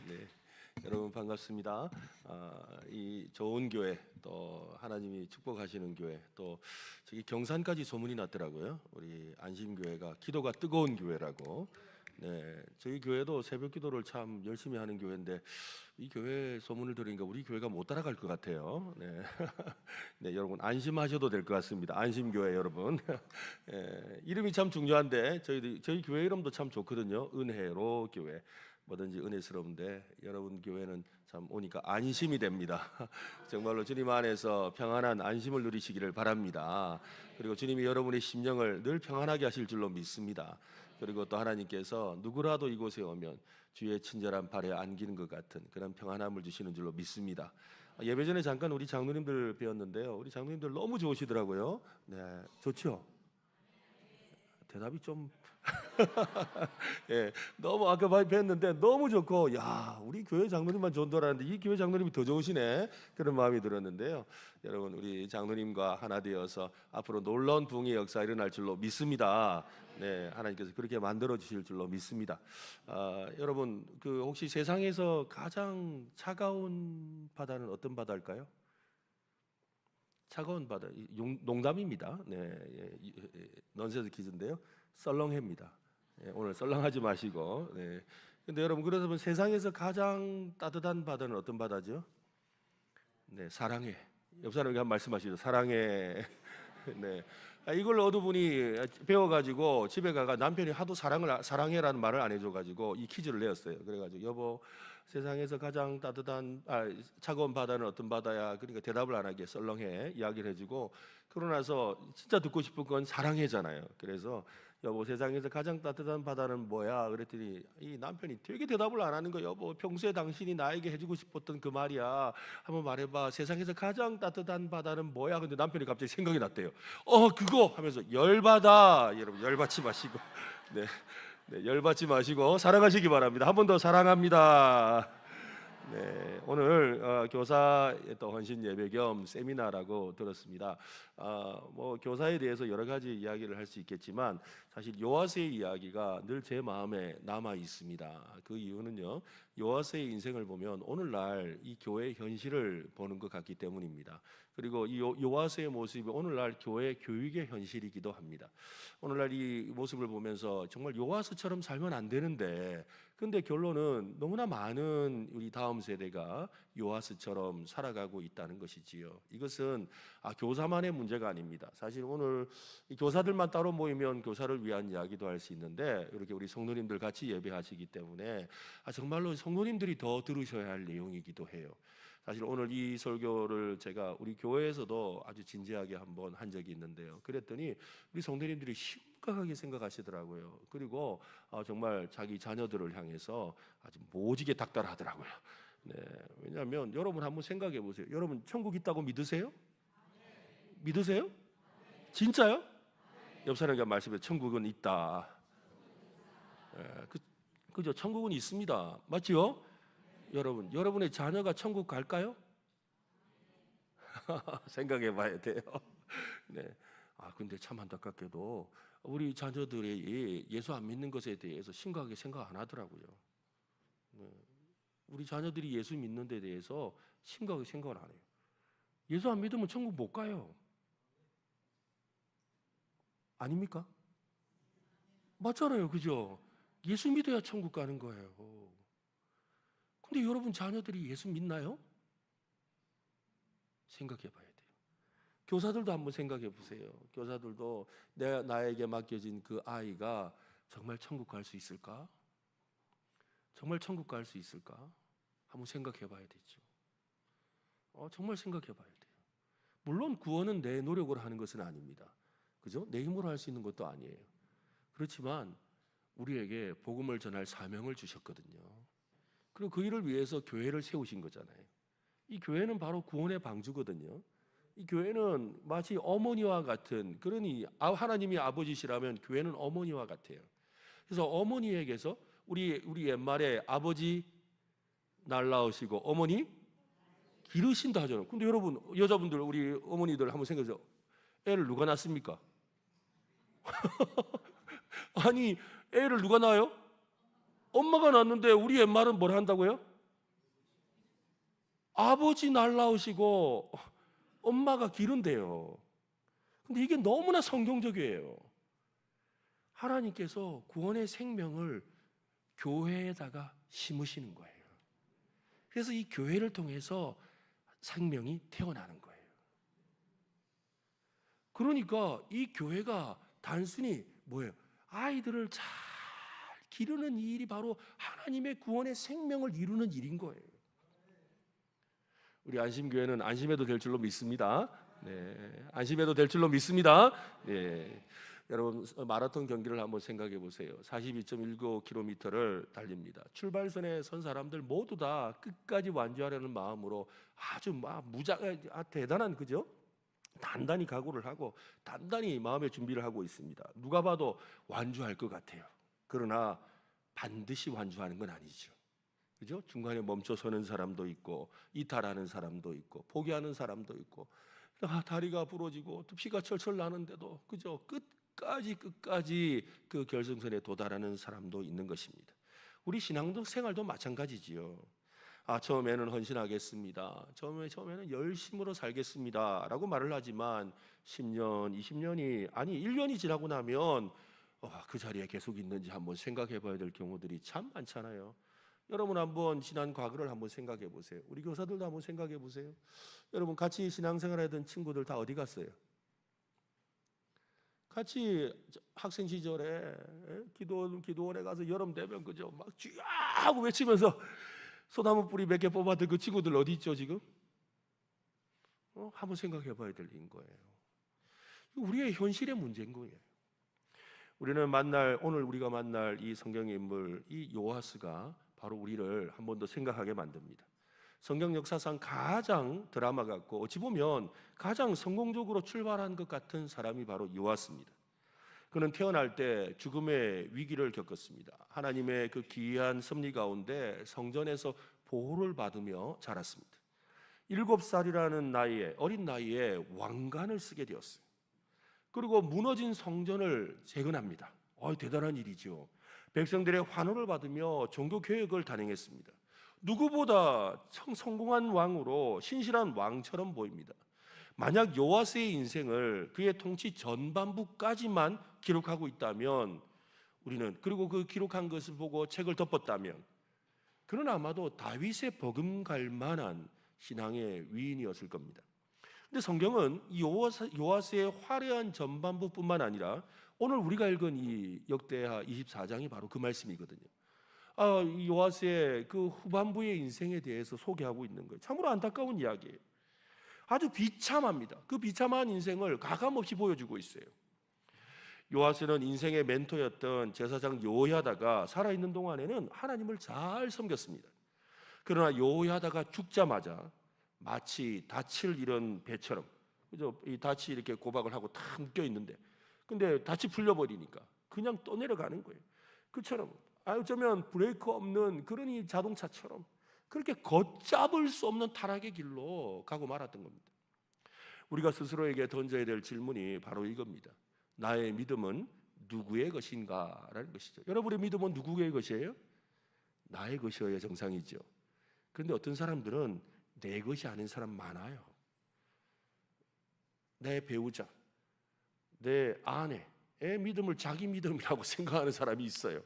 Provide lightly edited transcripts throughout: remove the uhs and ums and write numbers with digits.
네, 여러분 반갑습니다. 이 좋은 교회, 또 하나님이 축복하시는 교회, 또 저기 경산까지 소문이 났더라고요. 우리 안심교회가 기도가 뜨거운 교회라고. 네, 저희 교회도 새벽 기도를 참 열심히 하는 교회인데 이 교회 소문을 들으니까 우리 교회가 못 따라갈 것 같아요. 네, 네, 여러분 안심하셔도 될 것 같습니다. 안심교회 여러분. 이름이 참 중요한데 저희 교회 이름도 참 좋거든요. 은혜로 교회. 뭐든지 은혜스러운데 여러분 교회는 참 오니까 안심이 됩니다. 정말로 주님 안에서 평안한 안심을 누리시기를 바랍니다. 그리고 주님이 여러분의 심령을 늘 평안하게 하실 줄로 믿습니다. 그리고 또 하나님께서 누구라도 이곳에 오면 주의 친절한 발에 안기는 것 같은 그런 평안함을 주시는 줄로 믿습니다. 예배 전에 잠깐 우리 장로님들 배웠는데요. 우리 장로님들 너무 좋으시더라고요. 네, 좋죠? 대답이 좀 예, 너무 아까 뵀는데 너무 좋고, 야, 우리 교회 장로님만 좋은 줄 알았는데 이 교회 장로님이 더 좋으시네, 그런 마음이 들었는데요. 여러분, 우리 장로님과 하나 되어서 앞으로 놀라운 부흥의 역사 일어날 줄로 믿습니다. 네, 하나님께서 그렇게 만들어 주실 줄로 믿습니다. 여러분, 그 혹시 세상에서 가장 차가운 바다는 어떤 바다일까요? 차가운 바다, 농담입니다. 네, 넌센스 퀴즈인데요. 썰렁해입니다. 오늘 썰렁하지 마시고. 네. 근데 여러분, 그러면 세상에서 가장 따뜻한 바다는 어떤 바다죠? 네, 사랑해. 옆 사람에게 한 말씀하시죠. 사랑해. 네. 이걸 어느 분이 배워가지고 집에 가가 남편이 하도 사랑해라는 말을 안 해줘가지고 이 퀴즈를 내었어요. 그래가지고 여보, 세상에서 가장 차가운 바다는 어떤 바다야? 그러니까 대답을 안 하게 썰렁해 이야기를 해주고, 그러고 나서 진짜 듣고 싶은 건 사랑해잖아요. 그래서 여보, 세상에서 가장 따뜻한 바다는 뭐야? 그랬더니 이 남편이 되게 대답을 안 하는 거예요. 여보, 평소에 당신이 나에게 해주고 싶었던 그 말이야. 한번 말해봐. 세상에서 가장 따뜻한 바다는 뭐야? 근데 남편이 갑자기 생각이 났대요. 그거 하면서 열받아. 여러분, 열받지 마시고 네, 네, 열받지 마시고 사랑하시기 바랍니다. 한 번 더 사랑합니다. 네, 오늘 교사의 또 헌신 예배 겸 세미나라고 들었습니다. 뭐 교사에 대해서 여러 가지 이야기를 할 수 있겠지만 사실 요아스의 이야기가 늘 제 마음에 남아 있습니다. 그 이유는요, 요아스의 인생을 보면 오늘날 이 교회의 현실을 보는 것 같기 때문입니다. 그리고 이 요아스의 모습이 오늘날 교회 교육의 현실이기도 합니다. 오늘날 이 모습을 보면서 정말 요아스처럼 살면 안 되는데, 근데 결론은 너무나 많은 우리 다음 세대가 요아스처럼 살아가고 있다는 것이지요. 이것은 교사만의 문제가 아닙니다. 사실 오늘 이 교사들만 따로 모이면 교사를 위한 이야기도 할 수 있는데, 이렇게 우리 성도님들 같이 예배하시기 때문에 정말로 성도님들이 더 들으셔야 할 내용이기도 해요. 사실 오늘 이 설교를 제가 우리 교회에서도 아주 진지하게 한번 한 적이 있는데요. 그랬더니 우리 성도님들이 심각하게 생각하시더라고요. 그리고 정말 자기 자녀들을 향해서 아주 모지게 닥달하더라고요. 네, 왜냐하면 여러분 한번 생각해 보세요. 여러분 천국 있다고 믿으세요? 믿으세요? 진짜요? 옆 사람에게 말씀해, 천국은 있다. 그죠? 천국은 있습니다. 맞지요? 여러분, 여러분의 자녀가 천국 갈까요? 생각해 봐야 돼요. 네. 근데 참 안타깝게도 우리 자녀들이 예수 안 믿는 것에 대해서 심각하게 생각 안 하더라고요. 네. 우리 자녀들이 예수 믿는 데 대해서 심각하게 생각을 안 해요. 예수 안 믿으면 천국 못 가요. 아닙니까? 맞잖아요. 그죠? 예수 믿어야 천국 가는 거예요. 근데 여러분 자녀들이 예수 믿나요? 생각해 봐야 돼요. 교사들도 한번 생각해 보세요. 교사들도 나에게 맡겨진 그 아이가 정말 천국 갈 수 있을까? 정말 천국 갈 수 있을까? 한번 생각해 봐야 되죠. 정말 생각해 봐야 돼요. 물론 구원은 내 노력으로 하는 것은 아닙니다. 그죠? 내 힘으로 할 수 있는 것도 아니에요. 그렇지만 우리에게 복음을 전할 사명을 주셨거든요. 그리고 그 일을 위해서 교회를 세우신 거잖아요. 이 교회는 바로 구원의 방주거든요. 이 교회는 마치 어머니와 같은, 그러니 하나님이 아버지시라면 교회는 어머니와 같아요. 그래서 어머니에게서 우리 옛말에 아버지 날 낳으시고 어머니 기르신다 하잖아요. 근데 여러분, 여자분들, 우리 어머니들 한번 생각해서 애를 누가 낳습니까? 아니, 애를 누가 낳아요? 엄마가 낳는데 우리 옛말은 뭘 한다고요? 아버지 날라오시고 엄마가 기른대요. 근데 이게 너무나 성경적이에요. 하나님께서 구원의 생명을 교회에다가 심으시는 거예요. 그래서 이 교회를 통해서 생명이 태어나는 거예요. 그러니까 이 교회가 단순히 뭐예요? 아이들을 잘 기르는 이 일이 바로 하나님의 구원의 생명을 이루는 일인 거예요. 우리 안심교회는 안심해도 될 줄로 믿습니다. 네, 안심해도 될 줄로 믿습니다. 네, 여러분 마라톤 경기를 한번 생각해 보세요. 42.19km를 달립니다. 출발선에 선 사람들 모두 다 끝까지 완주하려는 마음으로 아주 대단한 그죠? 단단히 각오를 하고 단단히 마음의 준비를 하고 있습니다. 누가 봐도 완주할 것 같아요. 그러나 반드시 완주하는 건 아니죠. 그죠? 중간에 멈춰 서는 사람도 있고 이탈하는 사람도 있고 포기하는 사람도 있고 다리가 부러지고 피가 철철 나는데도 그죠? 끝까지 그 결승선에 도달하는 사람도 있는 것입니다. 우리 신앙도 생활도 마찬가지지요. 처음에는 헌신하겠습니다. 처음에는 열심으로 살겠습니다. 라고 말을 하지만 10년, 20년이 아니 1년이 지나고 나면 그 자리에 계속 있는지 한번 생각해 봐야 될 경우들이 참 많잖아요. 여러분 한번 지난 과거를 한번 생각해 보세요. 우리 교사들도 한번 생각해 보세요. 여러분 같이 신앙생활 하던 친구들 다 어디 갔어요? 같이 학생 시절에 기도원에 가서 여름 되면 그죠? 막 쥐야 하고 외치면서 소나무 뿌리 몇 개 뽑았던 그 친구들 어디 있죠 지금? 한번 생각해 봐야 될 일인 거예요. 우리의 현실의 문제인 거예요. 오늘 우리가 만날 이 성경의 인물 이 요아스가 바로 우리를 한 번 더 생각하게 만듭니다. 성경 역사상 가장 드라마 같고 어찌 보면 가장 성공적으로 출발한 것 같은 사람이 바로 요아스입니다. 그는 태어날 때 죽음의 위기를 겪었습니다. 하나님의 그 기이한 섭리 가운데 성전에서 보호를 받으며 자랐습니다. 7살이라는 어린 나이에 왕관을 쓰게 되었어요. 그리고 무너진 성전을 재건합니다. 대단한 일이죠. 백성들의 환호를 받으며 종교 개혁을 단행했습니다. 누구보다 성공한 왕으로 신실한 왕처럼 보입니다. 만약 요아스의 인생을 그의 통치 전반부까지만 기록하고 있다면 우리는 그리고 그 기록한 것을 보고 책을 덮었다면 그는 아마도 다윗의 버금갈 만한 신앙의 위인이었을 겁니다. 근데 성경은 요아스의 화려한 전반부뿐만 아니라 오늘 우리가 읽은 이 역대하 24장이 바로 그 말씀이거든요. 이 요아스의 그 후반부의 인생에 대해서 소개하고 있는 거예요. 참으로 안타까운 이야기예요. 아주 비참합니다. 그 비참한 인생을 가감없이 보여주고 있어요. 요아스는 인생의 멘토였던 제사장 여호야다가 살아있는 동안에는 하나님을 잘 섬겼습니다. 그러나 여호야다가 죽자마자 마치 닻을 잃은 배처럼 그죠? 이 닻이 이렇게 고박을 하고 탁 묶여 있는데 근데 닻이 풀려버리니까 그냥 떠내려가는 거예요. 그처럼 어쩌면 브레이크 없는 그런 이 자동차처럼 그렇게 걷잡을 수 없는 타락의 길로 가고 말았던 겁니다. 우리가 스스로에게 던져야 될 질문이 바로 이겁니다. 나의 믿음은 누구의 것인가? 라는 것이죠. 여러분의 믿음은 누구의 것이에요? 나의 것이어야 정상이죠. 그런데 어떤 사람들은 내 것이 아닌 사람 많아요. 내 배우자, 내 아내의 믿음을 자기 믿음이라고 생각하는 사람이 있어요.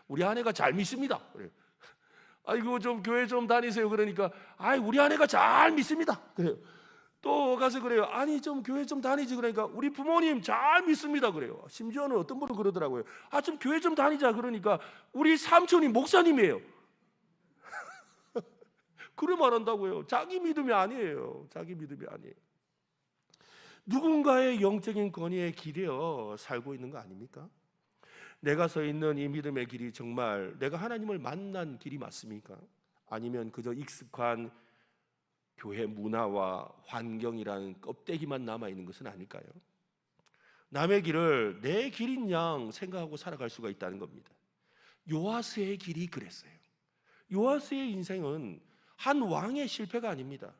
우리 아내가 잘 믿습니다. 그래요. 아이고 좀 교회 좀 다니세요. 그러니까 우리 아내가 잘 믿습니다. 그래요. 또 가서 그래요. 아니 좀 교회 좀 다니지. 그러니까 우리 부모님 잘 믿습니다. 그래요. 심지어는 어떤 분은 그러더라고요. 좀 교회 좀 다니자. 그러니까 우리 삼촌이 목사님이에요. 그래 말한다고요. 자기 믿음이 아니에요. 자기 믿음이 아니에요. 누군가의 영적인 권위에 기대어 살고 있는 거 아닙니까? 내가 서 있는 이 믿음의 길이 정말 내가 하나님을 만난 길이 맞습니까? 아니면 그저 익숙한 교회 문화와 환경이라는 껍데기만 남아있는 것은 아닐까요? 남의 길을 내 길인 양 생각하고 살아갈 수가 있다는 겁니다. 요아스의 길이 그랬어요. 요아스의 인생은 한 왕의 실패가 아닙니다.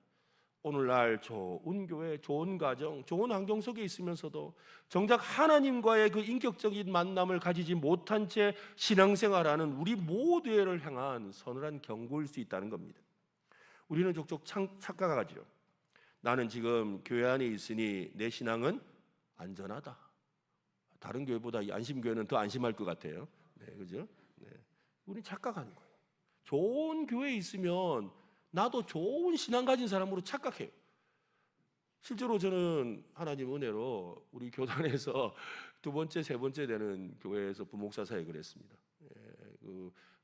오늘날 좋은 교회, 좋은 가정, 좋은 환경 속에 있으면서도 정작 하나님과의 그 인격적인 만남을 가지지 못한 채 신앙생활하는 우리 모두를 향한 서늘한 경고일 수 있다는 겁니다. 우리는 족족 착각하죠. 나는 지금 교회 안에 있으니 내 신앙은 안전하다. 다른 교회보다 이 안심교회는 더 안심할 것 같아요. 네, 그죠? 네. 우리는 착각하는 거예요. 좋은 교회에 있으면 나도 좋은 신앙 가진 사람으로 착각해요. 실제로 저는 하나님 은혜로 우리 교단에서 두 번째, 세 번째 되는 교회에서 부목사 사역을 했습니다.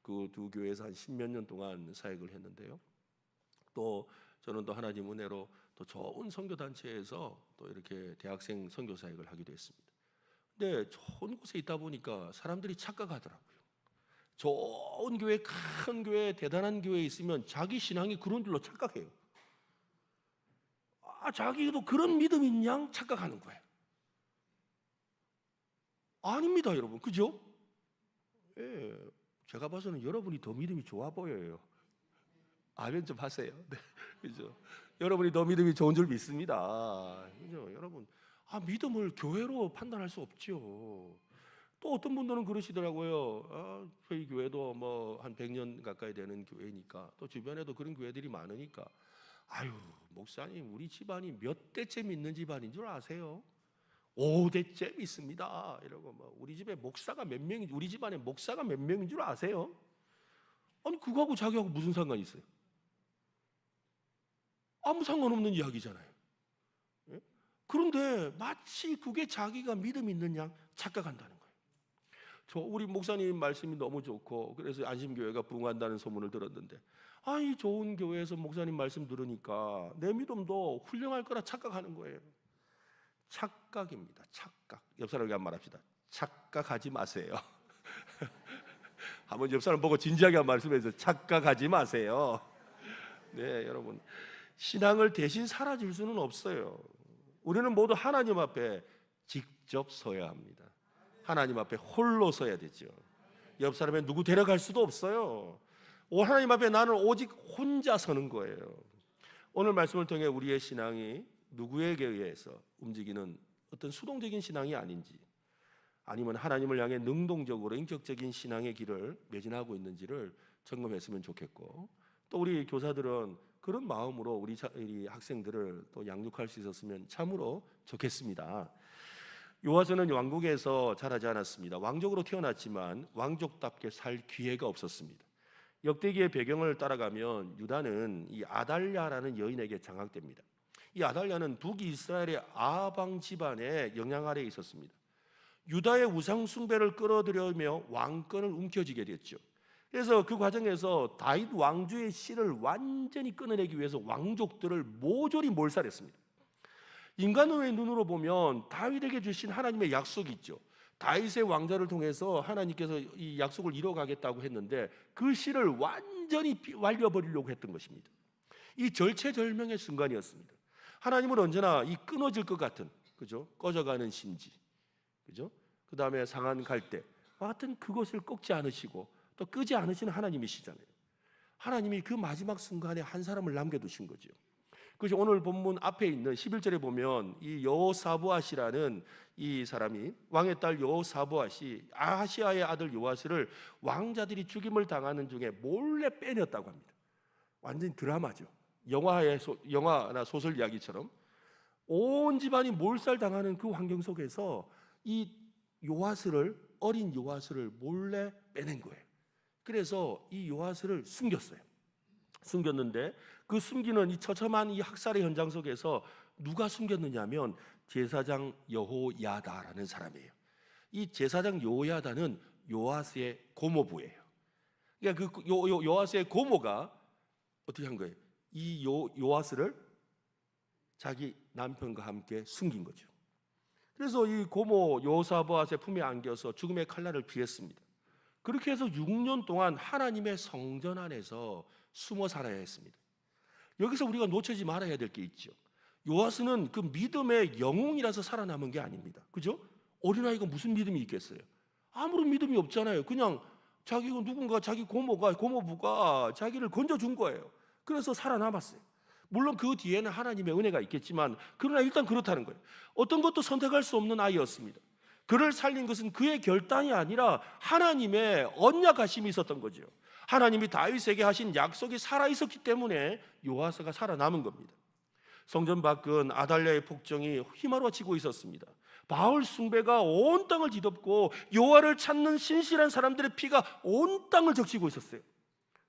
그 두 교회에서 한 10몇 년 동안 사역을 했는데요. 또 저는 또 하나님 은혜로 또 좋은 선교 단체에서 또 이렇게 대학생 선교 사역을 하기도 했습니다. 근데 좋은 곳에 있다 보니까 사람들이 착각하더라고요. 좋은 교회, 큰 교회, 대단한 교회에 있으면 자기 신앙이 그런 줄로 착각해요. 자기도 그런 믿음인 양 착각하는 거예요. 아닙니다, 여러분. 그죠? 예, 제가 봐서는 여러분이 더 믿음이 좋아 보여요. 아멘 좀 하세요. 네, 그죠? 여러분이 더 믿음이 좋은 줄 믿습니다. 그죠? 여러분, 믿음을 교회로 판단할 수 없죠. 또 어떤 분들은 그러시더라고요. 저희 교회도 뭐 한 100년 가까이 되는 교회니까, 또 주변에도 그런 교회들이 많으니까, 아유, 목사님, 우리 집안이 몇 대째 믿는 집안인 줄 아세요? 5대째 믿습니다. 이러고 뭐 우리 집에 목사가 몇 명인지, 우리 집안에 목사가 몇 명인 줄 아세요? 아니, 그거하고 자기하고 무슨 상관이 있어요? 아무 상관없는 이야기잖아요. 예? 그런데 마치 그게 자기가 믿음 있는 양 착각한다는 거예요. 우리 목사님 말씀이 너무 좋고 그래서 안심교회가 부흥한다는 소문을 들었는데, 이 좋은 교회에서 목사님 말씀 들으니까 내 믿음도 훌륭할 거라 착각하는 거예요. 착각입니다. 착각. 옆 사람에게 한 말 합시다. 착각하지 마세요. 한번 옆 사람 보고 진지하게 한 말씀해서 착각하지 마세요. 네, 여러분, 신앙을 대신 사라질 수는 없어요. 우리는 모두 하나님 앞에 직접 서야 합니다. 하나님 앞에 홀로 서야 되죠. 옆 사람에 누구 데려갈 수도 없어요. 하나님 앞에 나는 오직 혼자 서는 거예요. 오늘 말씀을 통해 우리의 신앙이 누구에게 의해서 움직이는 어떤 수동적인 신앙이 아닌지, 아니면 하나님을 향해 능동적으로 인격적인 신앙의 길을 매진하고 있는지를 점검했으면 좋겠고, 또 우리 교사들은 그런 마음으로 우리 학생들을 또 양육할 수 있었으면 참으로 좋겠습니다. 요아스는 왕국에서 자라지 않았습니다. 왕족으로 태어났지만 왕족답게 살 기회가 없었습니다. 역대기의 배경을 따라가면 유다는 이 아달랴라는 여인에게 장악됩니다. 이 아달랴는 북이스라엘의 아방 집안의 영향 아래에 있었습니다. 유다의 우상 숭배를 끌어들이며 왕권을 움켜쥐게 됐죠. 그래서 그 과정에서 다윗 왕조의 씨를 완전히 끊어내기 위해서 왕족들을 모조리 몰살했습니다. 인간의 눈으로 보면 다윗에게 주신 하나님의 약속이 있죠. 다윗의 왕자를 통해서 하나님께서 이 약속을 이뤄가겠다고 했는데 그 씨를 완전히 말려버리려고 했던 것입니다. 이 절체절명의 순간이었습니다. 하나님은 언제나 이 끊어질 것 같은, 그죠? 꺼져가는 심지, 그죠? 그 다음에 상한 갈대 같은 그것을 꺾지 않으시고 또 끄지 않으시는 하나님이시잖아요. 하나님이 그 마지막 순간에 한 사람을 남겨두신 거죠. 그래서 오늘 본문 앞에 있는 11절에 보면 이 여호사부앗이라는 이 사람이, 왕의 딸 여호사부앗이 아하시아의 아들 요아스를 왕자들이 죽임을 당하는 중에 몰래 빼냈다고 합니다. 완전 드라마죠. 영화나 소설 이야기처럼 온 집안이 몰살당하는 그 환경 속에서 이 어린 요아스를 몰래 빼낸 거예요. 그래서 이 요아스를 숨겼는데 그 숨기는 이 처참한 이 학살의 현장 속에서 누가 숨겼느냐면 제사장 여호야다라는 사람이에요. 이 제사장 여호야다는 요아스의 고모부예요. 그러니까 그 요아스의 고모가 어떻게 한 거예요? 이 요아스를 자기 남편과 함께 숨긴 거죠. 그래서 이 고모 여호사부앗의 품에 안겨서 죽음의 칼날을 피했습니다. 그렇게 해서 6년 동안 하나님의 성전 안에서 숨어 살아야 했습니다. 여기서 우리가 놓치지 말아야 될 게 있죠. 요아스는 그 믿음의 영웅이라서 살아남은 게 아닙니다. 그죠? 어린아이가 무슨 믿음이 있겠어요? 아무런 믿음이 없잖아요. 그냥 자기 고모부가 자기를 건져준 거예요. 그래서 살아남았어요. 물론 그 뒤에는 하나님의 은혜가 있겠지만, 그러나 일단 그렇다는 거예요. 어떤 것도 선택할 수 없는 아이였습니다. 그를 살린 것은 그의 결단이 아니라 하나님의 언약하심이 있었던 거죠. 하나님이 다윗에게 하신 약속이 살아있었기 때문에 요아스가 살아남은 겁니다. 성전 밖은 아달랴의 폭정이 휘몰아치고 있었습니다. 바알 숭배가 온 땅을 뒤덮고 여호와를 찾는 신실한 사람들의 피가 온 땅을 적시고 있었어요.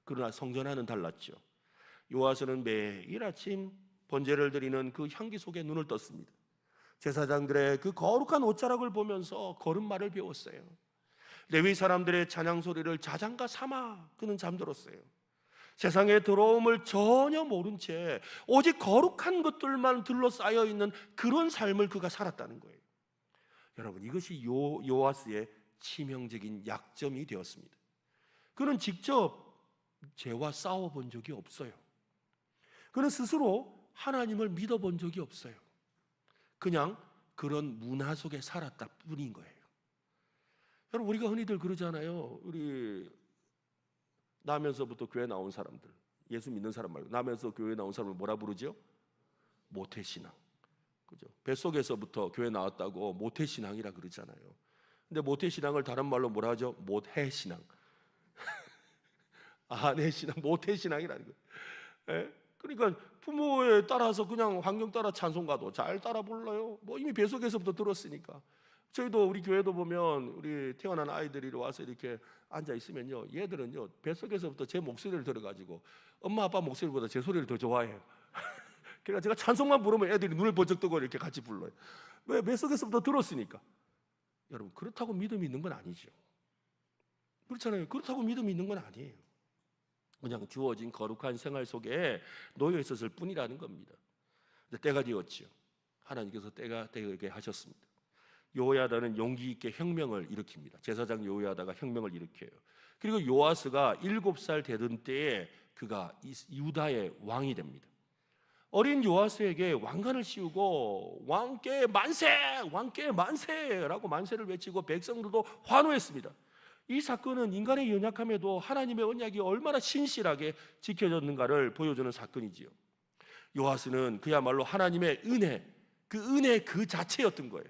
그러나 성전 안은 달랐죠. 요아스는 매일 아침 번제를 드리는 그 향기 속에 눈을 떴습니다. 제사장들의 그 거룩한 옷자락을 보면서 걸음마를 배웠어요. 레위 사람들의 찬양 소리를 자장가 삼아 그는 잠들었어요. 세상의 더러움을 전혀 모른 채 오직 거룩한 것들만 둘러싸여 있는 그런 삶을 그가 살았다는 거예요. 여러분, 이것이 요아스의 치명적인 약점이 되었습니다. 그는 직접 죄와 싸워본 적이 없어요. 그는 스스로 하나님을 믿어본 적이 없어요. 그냥 그런 문화 속에 살았다 뿐인 거예요. 여러분, 우리가 흔히들 그러잖아요. 우리 나면서부터 교회 나온 사람들, 예수 믿는 사람 말고 나면서 교회 나온 사람을 뭐라 부르죠? 모태신앙. 그죠? 뱃속에서부터 교회 나왔다고 모태신앙이라 그러잖아요. 근데 모태신앙을 다른 말로 뭐라 하죠? 못해신앙. 아내신앙, 모태신앙이라는 거예요. 예? 그러니까 부모에 따라서 그냥 환경 따라 찬송가도 잘 따라 불러요. 뭐 이미 뱃속에서부터 들었으니까. 저희도 우리 교회도 보면 우리 태어난 아이들이 와서 이렇게 앉아 있으면요, 얘들은요 뱃속에서부터 제 목소리를 들어가지고 엄마 아빠 목소리보다 제 소리를 더 좋아해요. 그러니까 제가 찬송만 부르면 애들이 눈을 번쩍 뜨고 이렇게 같이 불러요. 왜? 뱃속에서부터 들었으니까. 여러분, 그렇다고 믿음이 있는 건 아니죠. 그렇잖아요. 그렇다고 믿음이 있는 건 아니에요. 그냥 주어진 거룩한 생활 속에 놓여 있었을 뿐이라는 겁니다. 근데 때가 되었지요. 하나님께서 때가 되게 하셨습니다. 요야다는 용기 있게 혁명을 일으킵니다. 제사장 요야다가 혁명을 일으켜요. 그리고 요아스가 7살 되던 때에 그가 유다의 왕이 됩니다. 어린 요아스에게 왕관을 씌우고 왕께 만세! 왕께 만세라고 만세를 외치고 백성들도 환호했습니다. 이 사건은 인간의 연약함에도 하나님의 언약이 얼마나 신실하게 지켜졌는가를 보여주는 사건이지요. 요아스는 그야말로 하나님의 은혜 그 자체였던 거예요.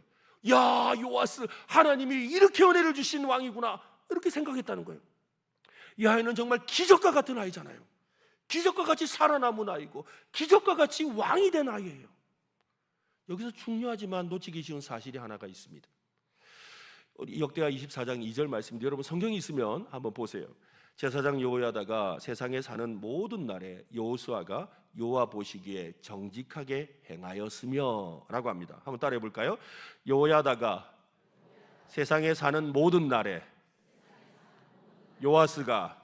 야, 요아스, 하나님이 이렇게 은혜를 주신 왕이구나, 이렇게 생각했다는 거예요. 이 아이는 정말 기적과 같은 아이잖아요. 기적과 같이 살아남은 아이고 기적과 같이 왕이 된 아이예요. 여기서 중요하지만 놓치기 쉬운 사실이 하나가 있습니다. 역대하 24장 2절 말씀인데 여러분 성경이 있으면 한번 보세요. 제사장 여호야다가 세상에 사는 모든 날에 여호수아가 여호와 보시기에 정직하게 행하였으며 라고 합니다. 한번 따라해 볼까요? 여호야다가 세상에 사는 모든 날에 요아스가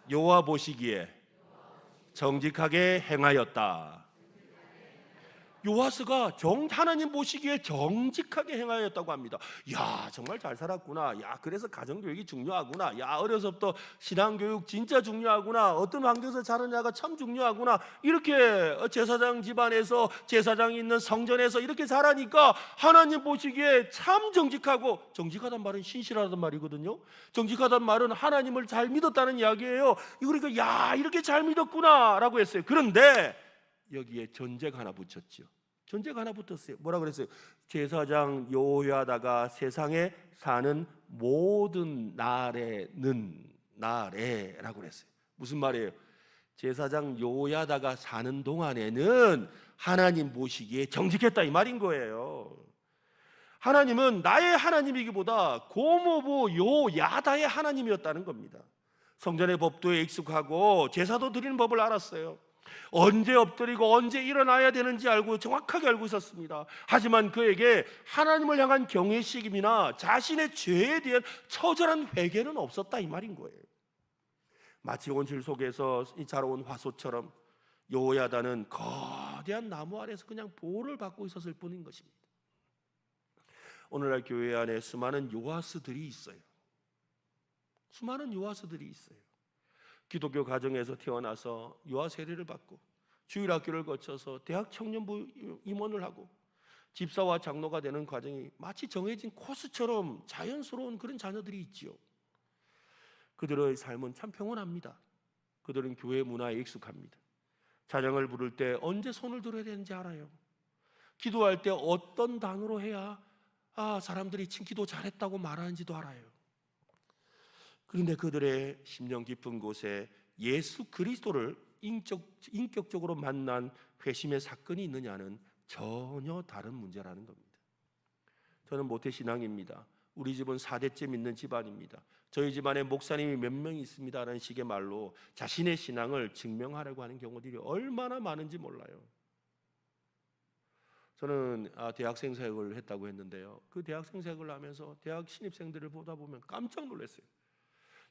여호와 보시기에 정직하게 행하였다. 요아스가 하나님 보시기에 정직하게 행하였다고 합니다. 야, 정말 잘 살았구나. 야, 그래서 가정교육이 중요하구나. 야, 어려서부터 신앙교육 진짜 중요하구나. 어떤 환경에서 자라냐가 참 중요하구나. 이렇게 제사장 집안에서 제사장이 있는 성전에서 이렇게 자라니까 하나님 보시기에 참 정직하고, 정직하단 말은 신실하단 말이거든요. 정직하단 말은 하나님을 잘 믿었다는 이야기예요. 그러니까 야, 이렇게 잘 믿었구나 라고 했어요. 그런데 여기에 전제가 하나 붙였죠. 전제가 하나 붙었어요. 뭐라 그랬어요? 제사장 여호야다가 세상에 사는 모든 날에는 날에라고 그랬어요. 무슨 말이에요? 제사장 여호야다가 사는 동안에는 하나님 보시기에 정직했다 이 말인 거예요. 하나님은 나의 하나님이기보다 고모부 요야다의 하나님이었다는 겁니다. 성전의 법도에 익숙하고 제사도 드리는 법을 알았어요. 언제 엎드리고 언제 일어나야 되는지 알고 정확하게 알고 있었습니다. 하지만 그에게 하나님을 향한 경외심이나 자신의 죄에 대한 처절한 회개는 없었다 이 말인 거예요. 마치 온실 속에서 자라온 화소처럼 여호야다는 거대한 나무 아래서 그냥 보호를 받고 있었을 뿐인 것입니다. 오늘날 교회 안에 수많은 요아스들이 있어요. 수많은 요아스들이 있어요. 기독교 가정에서 태어나서 유아 세례를 받고 주일학교를 거쳐서 대학 청년부 임원을 하고 집사와 장로가 되는 과정이 마치 정해진 코스처럼 자연스러운 그런 자녀들이 있지요. 그들의 삶은 참 평온합니다. 그들은 교회 문화에 익숙합니다. 찬양을 부를 때 언제 손을 들어야 되는지 알아요. 기도할 때 어떤 단어로 해야 사람들이 칭기도 잘했다고 말하는지도 알아요. 그런데 그들의 심령 깊은 곳에 예수 그리스도를 인격적으로 만난 회심의 사건이 있느냐는 전혀 다른 문제라는 겁니다. 저는 모태신앙입니다. 우리 집은 4대째 믿는 집안입니다. 저희 집안에 목사님이 몇 명 있습니다 라는 식의 말로 자신의 신앙을 증명하려고 하는 경우들이 얼마나 많은지 몰라요. 저는 대학생 사역을 했다고 했는데요, 그 대학생 사역을 하면서 대학 신입생들을 보다 보면 깜짝 놀랐어요.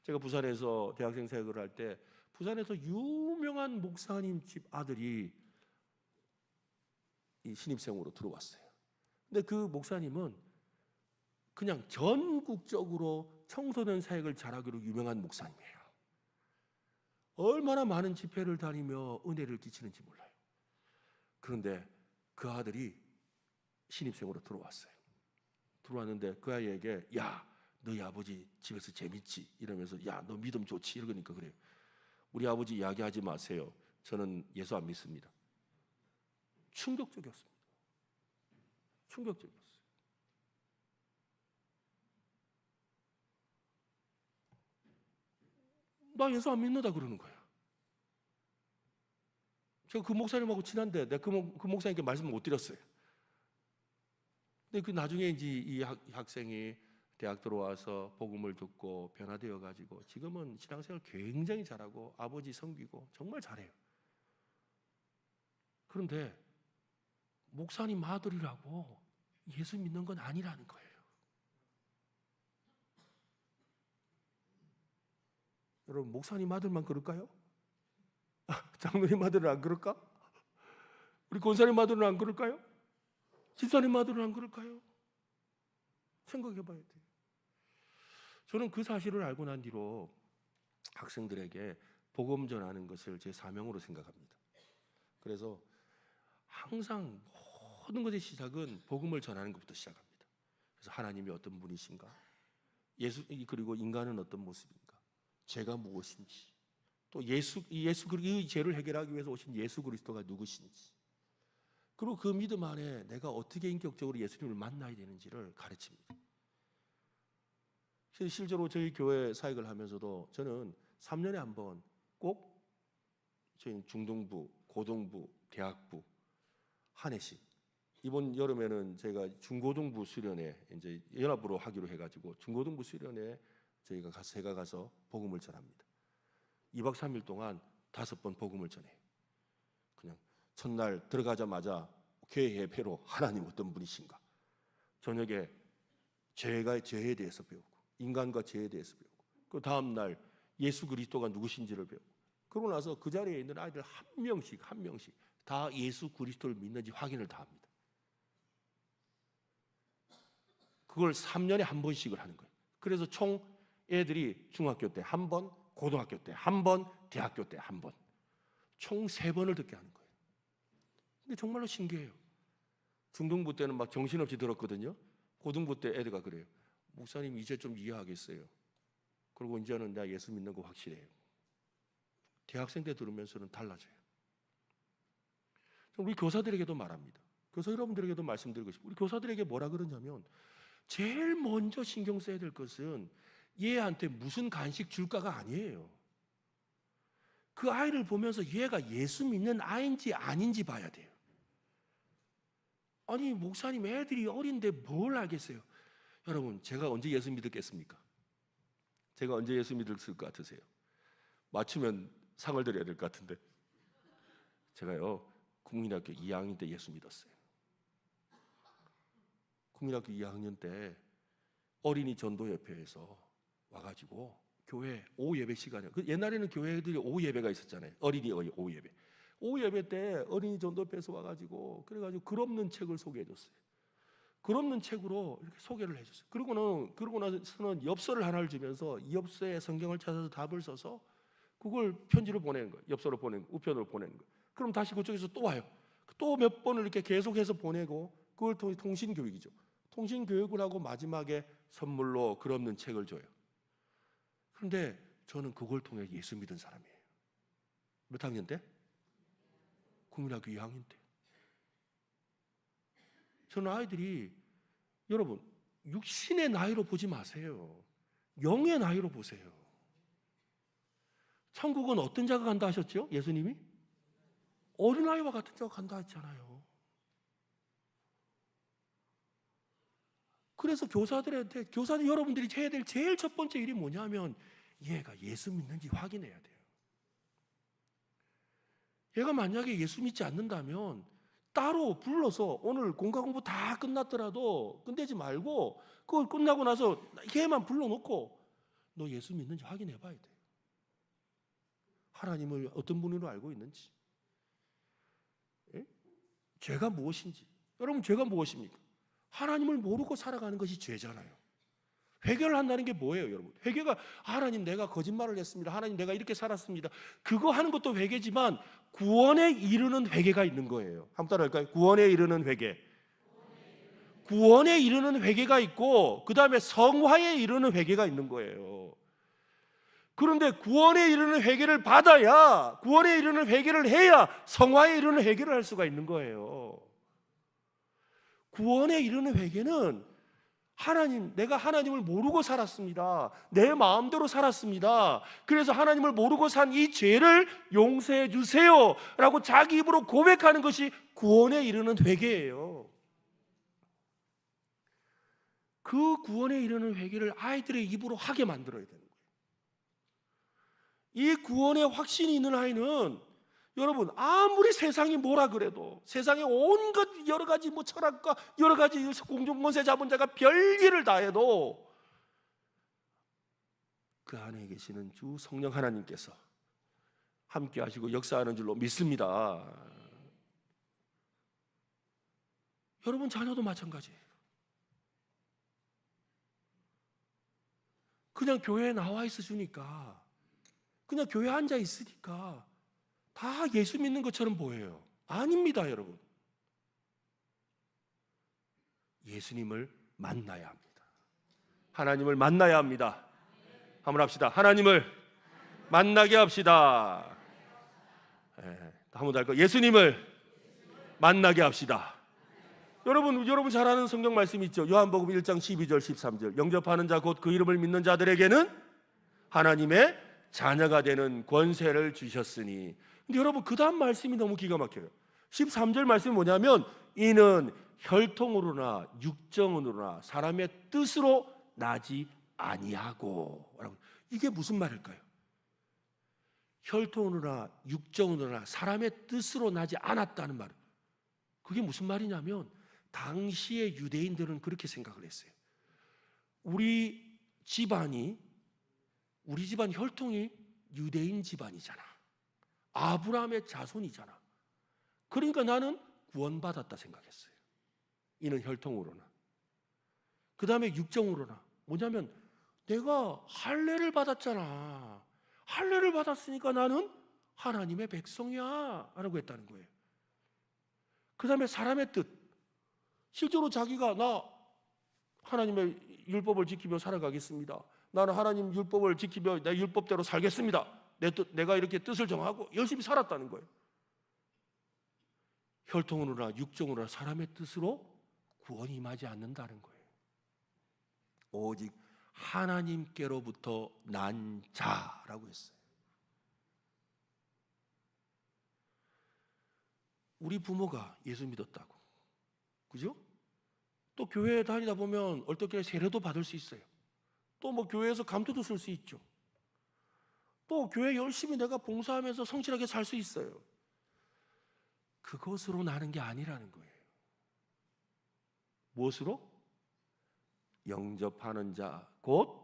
제가 부산에서 대학생 사역을 할 때 부산에서 유명한 목사님 집 아들이 이 신입생으로 들어왔어요. 근데 그 목사님은 그냥 전국적으로 청소년 사역을 잘하기로 유명한 목사님이에요. 얼마나 많은 집회를 다니며 은혜를 끼치는지 몰라요. 그런데 그 아들이 신입생으로 들어왔어요. 들어왔는데 그 아이에게 야, 너희 아버지 집에서 재밌지? 이러면서 야, 너 믿음 좋지? 이러니까 그래요. 우리 아버지 이야기하지 마세요. 저는 예수 안 믿습니다. 충격적이었습니다. 충격적이었어요. 나 예수 안 믿는다 그러는 거야. 제가 그 목사님하고 친한데 내가 그 목사님께 말씀 못 드렸어요. 근데 그 나중에 이제 이 학생이 대학 들어와서 복음을 듣고 변화되어 가지고 지금은 신앙생활 굉장히 잘하고 아버지 섬기고 정말 잘해요. 그런데 목사님 아들이라고 예수 믿는 건 아니라는 거예요. 여러분, 목사님 아들만 그럴까요? 장로님 아들은 안 그럴까? 우리 권사님 아들은 안 그럴까요? 집사님 아들은 안 그럴까요? 생각해 봐야 돼요. 저는 그 사실을 알고 난 뒤로 학생들에게 복음 전하는 것을 제 사명으로 생각합니다. 그래서 항상 모든 것의 시작은 복음을 전하는 것부터 시작합니다. 그래서 하나님이 어떤 분이신가? 그리고 인간은 어떤 모습인가? 죄가 무엇인지, 또 이 죄를 해결하기 위해서 오신 예수 그리스도가 누구신지, 그리고 그 믿음 안에 내가 어떻게 인격적으로 예수님을 만나야 되는지를 가르칩니다. 실제로 저희 교회 사역을 하면서도 저는 3년에 한 번 꼭 저희 중등부, 고등부, 대학부 한 해씩, 이번 여름에는 저희가 중고등부 수련회 이제 연합으로 하기로 해가지고 중고등부 수련회 제가 가서 복음을 전합니다. 2박 3일 동안 5번 복음을 전해요. 그냥 첫날 들어가자마자 교회 예배로 하나님 어떤 분이신가, 저녁에 죄에 대해서 배우고 인간과 죄에 대해서 배우고, 그 다음 날 예수 그리스도가 누구신지를 배우고, 그러고 나서 그 자리에 있는 아이들 한 명씩 다 예수 그리스도를 믿는지 확인을 다 합니다. 그걸 3년에 한 번씩을 하는 거예요. 그래서 총 애들이 중학교 때 한 번, 고등학교 때 한 번, 대학교 때 한 번, 총 3번을 듣게 하는 거예요. 근데 정말로 신기해요. 중등부 때는 막 정신없이 들었거든요. 고등부 때 애들가 그래요. 목사님 이제 좀 이해하겠어요. 그리고 이제는 내가 예수 믿는 거 확실해요. 대학생 때 들으면서는 달라져요. 우리 교사들에게도 말합니다. 교사 여러분들에게도 말씀드리고 싶어요. 우리 교사들에게 뭐라 그러냐면, 제일 먼저 신경 써야 될 것은 얘한테 무슨 간식 줄까가 아니에요. 그 아이를 보면서 얘가 예수 믿는 아이인지 아닌지 봐야 돼요. 아니, 목사님 애들이 어린데 뭘 알겠어요? 여러분, 제가 언제 예수 믿었겠습니까? 제가 언제 예수 믿었을 것 같으세요? 맞추면 상을 드려야 될 것 같은데. 제가요, 국민학교 2학년 때 예수 믿었어요. 국민학교 2학년 때 어린이 전도협회에서 와가지고 교회 오후 예배 시간에, 옛날에는 교회들이 오후 예배가 있었잖아요. 어린이 오후 예배. 오후 예배 때 어린이 전도협회에서 와가지고 그래가지고 글 없는 책을 소개해줬어요. 글 없는 책으로 이렇게 소개를 해줬어요. 그러고 나서는 엽서를 하나를 주면서 이 엽서에 성경을 찾아서 답을 써서 그걸 편지로 보내는 거예요. 엽서로 보내는 거, 우편으로 보내는 거예요. 그럼 다시 그쪽에서 또 와요. 또 몇 번을 이렇게 계속해서 보내고, 그걸 통해 통신교육이죠. 통신교육을 하고 마지막에 선물로 글 없는 책을 줘요. 그런데 저는 그걸 통해 예수 믿은 사람이에요. 몇 학년 때? 국민학교 2학년 때. 저는 아이들이, 여러분, 육신의 나이로 보지 마세요. 영의 나이로 보세요. 천국은 어떤 자가 간다 하셨죠? 예수님이? 어린아이와 같은 자가 간다 했잖아요. 그래서 교사들한테, 교사들 여러분들이 해야 될 제일 첫 번째 일이 뭐냐면 얘가 예수 믿는지 확인해야 돼요. 얘가 만약에 예수 믿지 않는다면 따로 불러서 오늘 공과 공부 다 끝났더라도 끝내지 말고 그걸 끝나고 나서 걔만 불러놓고 너 예수 믿는지 확인해 봐야 돼요. 하나님을 어떤 분으로 알고 있는지, 죄가 무엇인지. 여러분, 죄가 무엇입니까? 하나님을 모르고 살아가는 것이 죄잖아요. 회개를 한다는 게 뭐예요, 여러분? 회개가 하나님 내가 거짓말을 했습니다. 하나님 내가 이렇게 살았습니다. 그거 하는 것도 회개지만 구원에 이르는 회개가 있는 거예요. 한번 따라할까요? 구원에 이르는 회개. 구원에 이르는 회개가 있고 그 다음에 성화에 이르는 회개가 있는 거예요. 그런데 구원에 이르는 회개를 받아야, 구원에 이르는 회개를 해야 성화에 이르는 회개를 할 수가 있는 거예요. 구원에 이르는 회개는 하나님, 내가 하나님을 모르고 살았습니다. 내 마음대로 살았습니다. 그래서 하나님을 모르고 산 이 죄를 용서해 주세요 라고 자기 입으로 고백하는 것이 구원에 이르는 회개예요. 그 구원에 이르는 회개를 아이들의 입으로 하게 만들어야 되는 거예요. 이 구원의 확신이 있는 아이는 여러분 아무리 세상이 뭐라 그래도, 세상에 온갖 여러 가지 철학과 여러 가지 공중권세 잡은 자가 별일을 다 해도 그 안에 계시는 주 성령 하나님께서 함께 하시고 역사하는 줄로 믿습니다. 여러분 자녀도 마찬가지예요. 그냥 교회에 나와 있어 주니까, 그냥 교회에 앉아 있으니까 다 예수 믿는 것처럼 보여요. 아닙니다, 여러분. 예수님을 만나야 합니다. 하나님을 만나야 합니다. 한번 합시다. 하나님을 만나게 합시다. 한번 더 할까요? 예수님을 만나게 합시다. 여러분 잘 아는 성경 말씀 있죠? 요한복음 1장 12절 13절. 영접하는 자 곧 그 이름을 믿는 자들에게는 하나님의 자녀가 되는 권세를 주셨으니. 근데 여러분 그 다음 말씀이 너무 기가 막혀요. 13절 말씀이 뭐냐면 이는 혈통으로나 육정으로나 사람의 뜻으로 나지 아니하고. 이게 무슨 말일까요? 혈통으로나 육정으로나 사람의 뜻으로 나지 않았다는 말. 그게 무슨 말이냐면 당시의 유대인들은 그렇게 생각을 했어요. 우리 집안 혈통이 유대인 집안이잖아. 아브라함의 자손이잖아. 그러니까 나는 구원받았다 생각했어요. 이는 혈통으로나. 그 다음에 육정으로나. 뭐냐면 내가 할례를 받았잖아. 할례를 받았으니까 나는 하나님의 백성이야 라고 했다는 거예요. 그 다음에 사람의 뜻. 실제로 자기가 나 하나님의 율법을 지키며 살아가겠습니다. 나는 하나님 율법을 지키며 내 율법대로 살겠습니다. 내가 이렇게 뜻을 정하고 열심히 살았다는 거예요. 혈통으로나 육정으로나 사람의 뜻으로 구원이 임하지 않는다는 거예요. 오직 하나님께로부터 난 자라고 했어요. 우리 부모가 예수 믿었다고, 그죠? 또 교회에 다니다 보면 얼떨결에 세례도 받을 수 있어요. 또 뭐 교회에서 감투도 쓸 수 있죠. 또 교회 열심히 내가 봉사하면서 성실하게 살 수 있어요. 그것으로 나는 게 아니라는 거예요. 무엇으로? 영접하는 자, 곧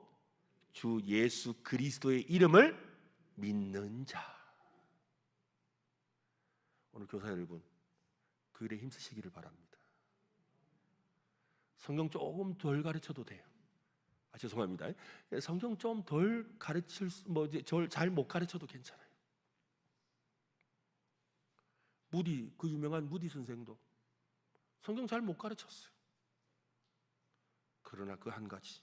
주 예수 그리스도의 이름을 믿는 자. 오늘 교사 여러분, 그 일에 힘쓰시기를 바랍니다. 성경 조금 덜 가르쳐도 돼요. 죄송합니다. 성경 좀 덜 가르칠 잘 못 가르쳐도 괜찮아요. 무디, 그 유명한 무디 선생도 성경 잘 못 가르쳤어요. 그러나 그 한 가지,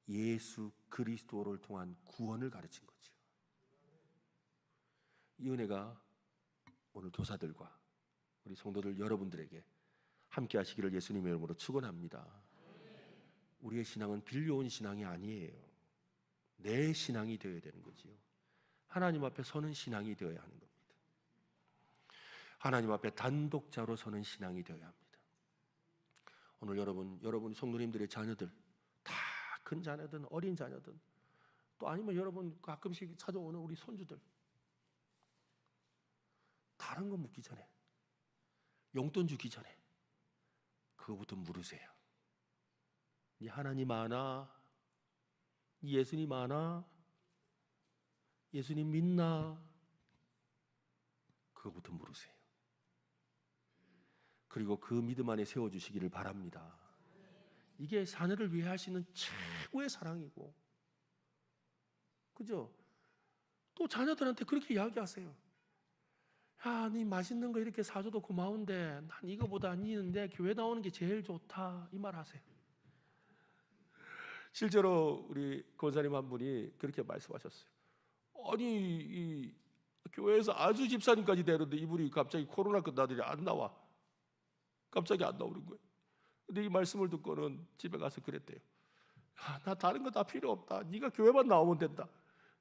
예수 그리스도를 통한 구원을 가르친 거죠. 이 은혜가 오늘 교사들과 우리 성도들 여러분들에게 함께 하시기를 예수님의 이름으로 축원합니다. 우리의 신앙은 빌려온 신앙이 아니에요. 내 신앙이 되어야 되는 거지요. 하나님 앞에 서는 신앙이 되어야 하는 겁니다. 하나님 앞에 단독자로 서는 신앙이 되어야 합니다. 오늘 여러분 성도님들의 자녀들, 다 큰 자녀든 어린 자녀든, 또 아니면 여러분 가끔씩 찾아오는 우리 손주들, 다른 거 묻기 전에, 용돈 주기 전에 그거부터 물으세요. 네 하나님 아나? 네 예수님 아나? 예수님 믿나? 그거부터 물으세요. 그리고 그 믿음 안에 세워주시기를 바랍니다. 이게 자녀를 위해 할 수 있는 최고의 사랑이고, 그죠? 또 자녀들한테 그렇게 이야기하세요. 야, 네 맛있는 거 이렇게 사줘도 고마운데 난 이거보다 니는 내 교회 나오는 게 제일 좋다, 이 말 하세요. 실제로 우리 권사님 한 분이 그렇게 말씀하셨어요. 아니, 이 교회에서 아주 집사님까지 되는데 이분이 갑자기 코로나 끝나더니 안 나와. 갑자기 안 나오는 거예요. 근데 이 말씀을 듣고는 집에 가서 그랬대요. 야, 나 다른 거 다 필요 없다. 네가 교회만 나오면 된다.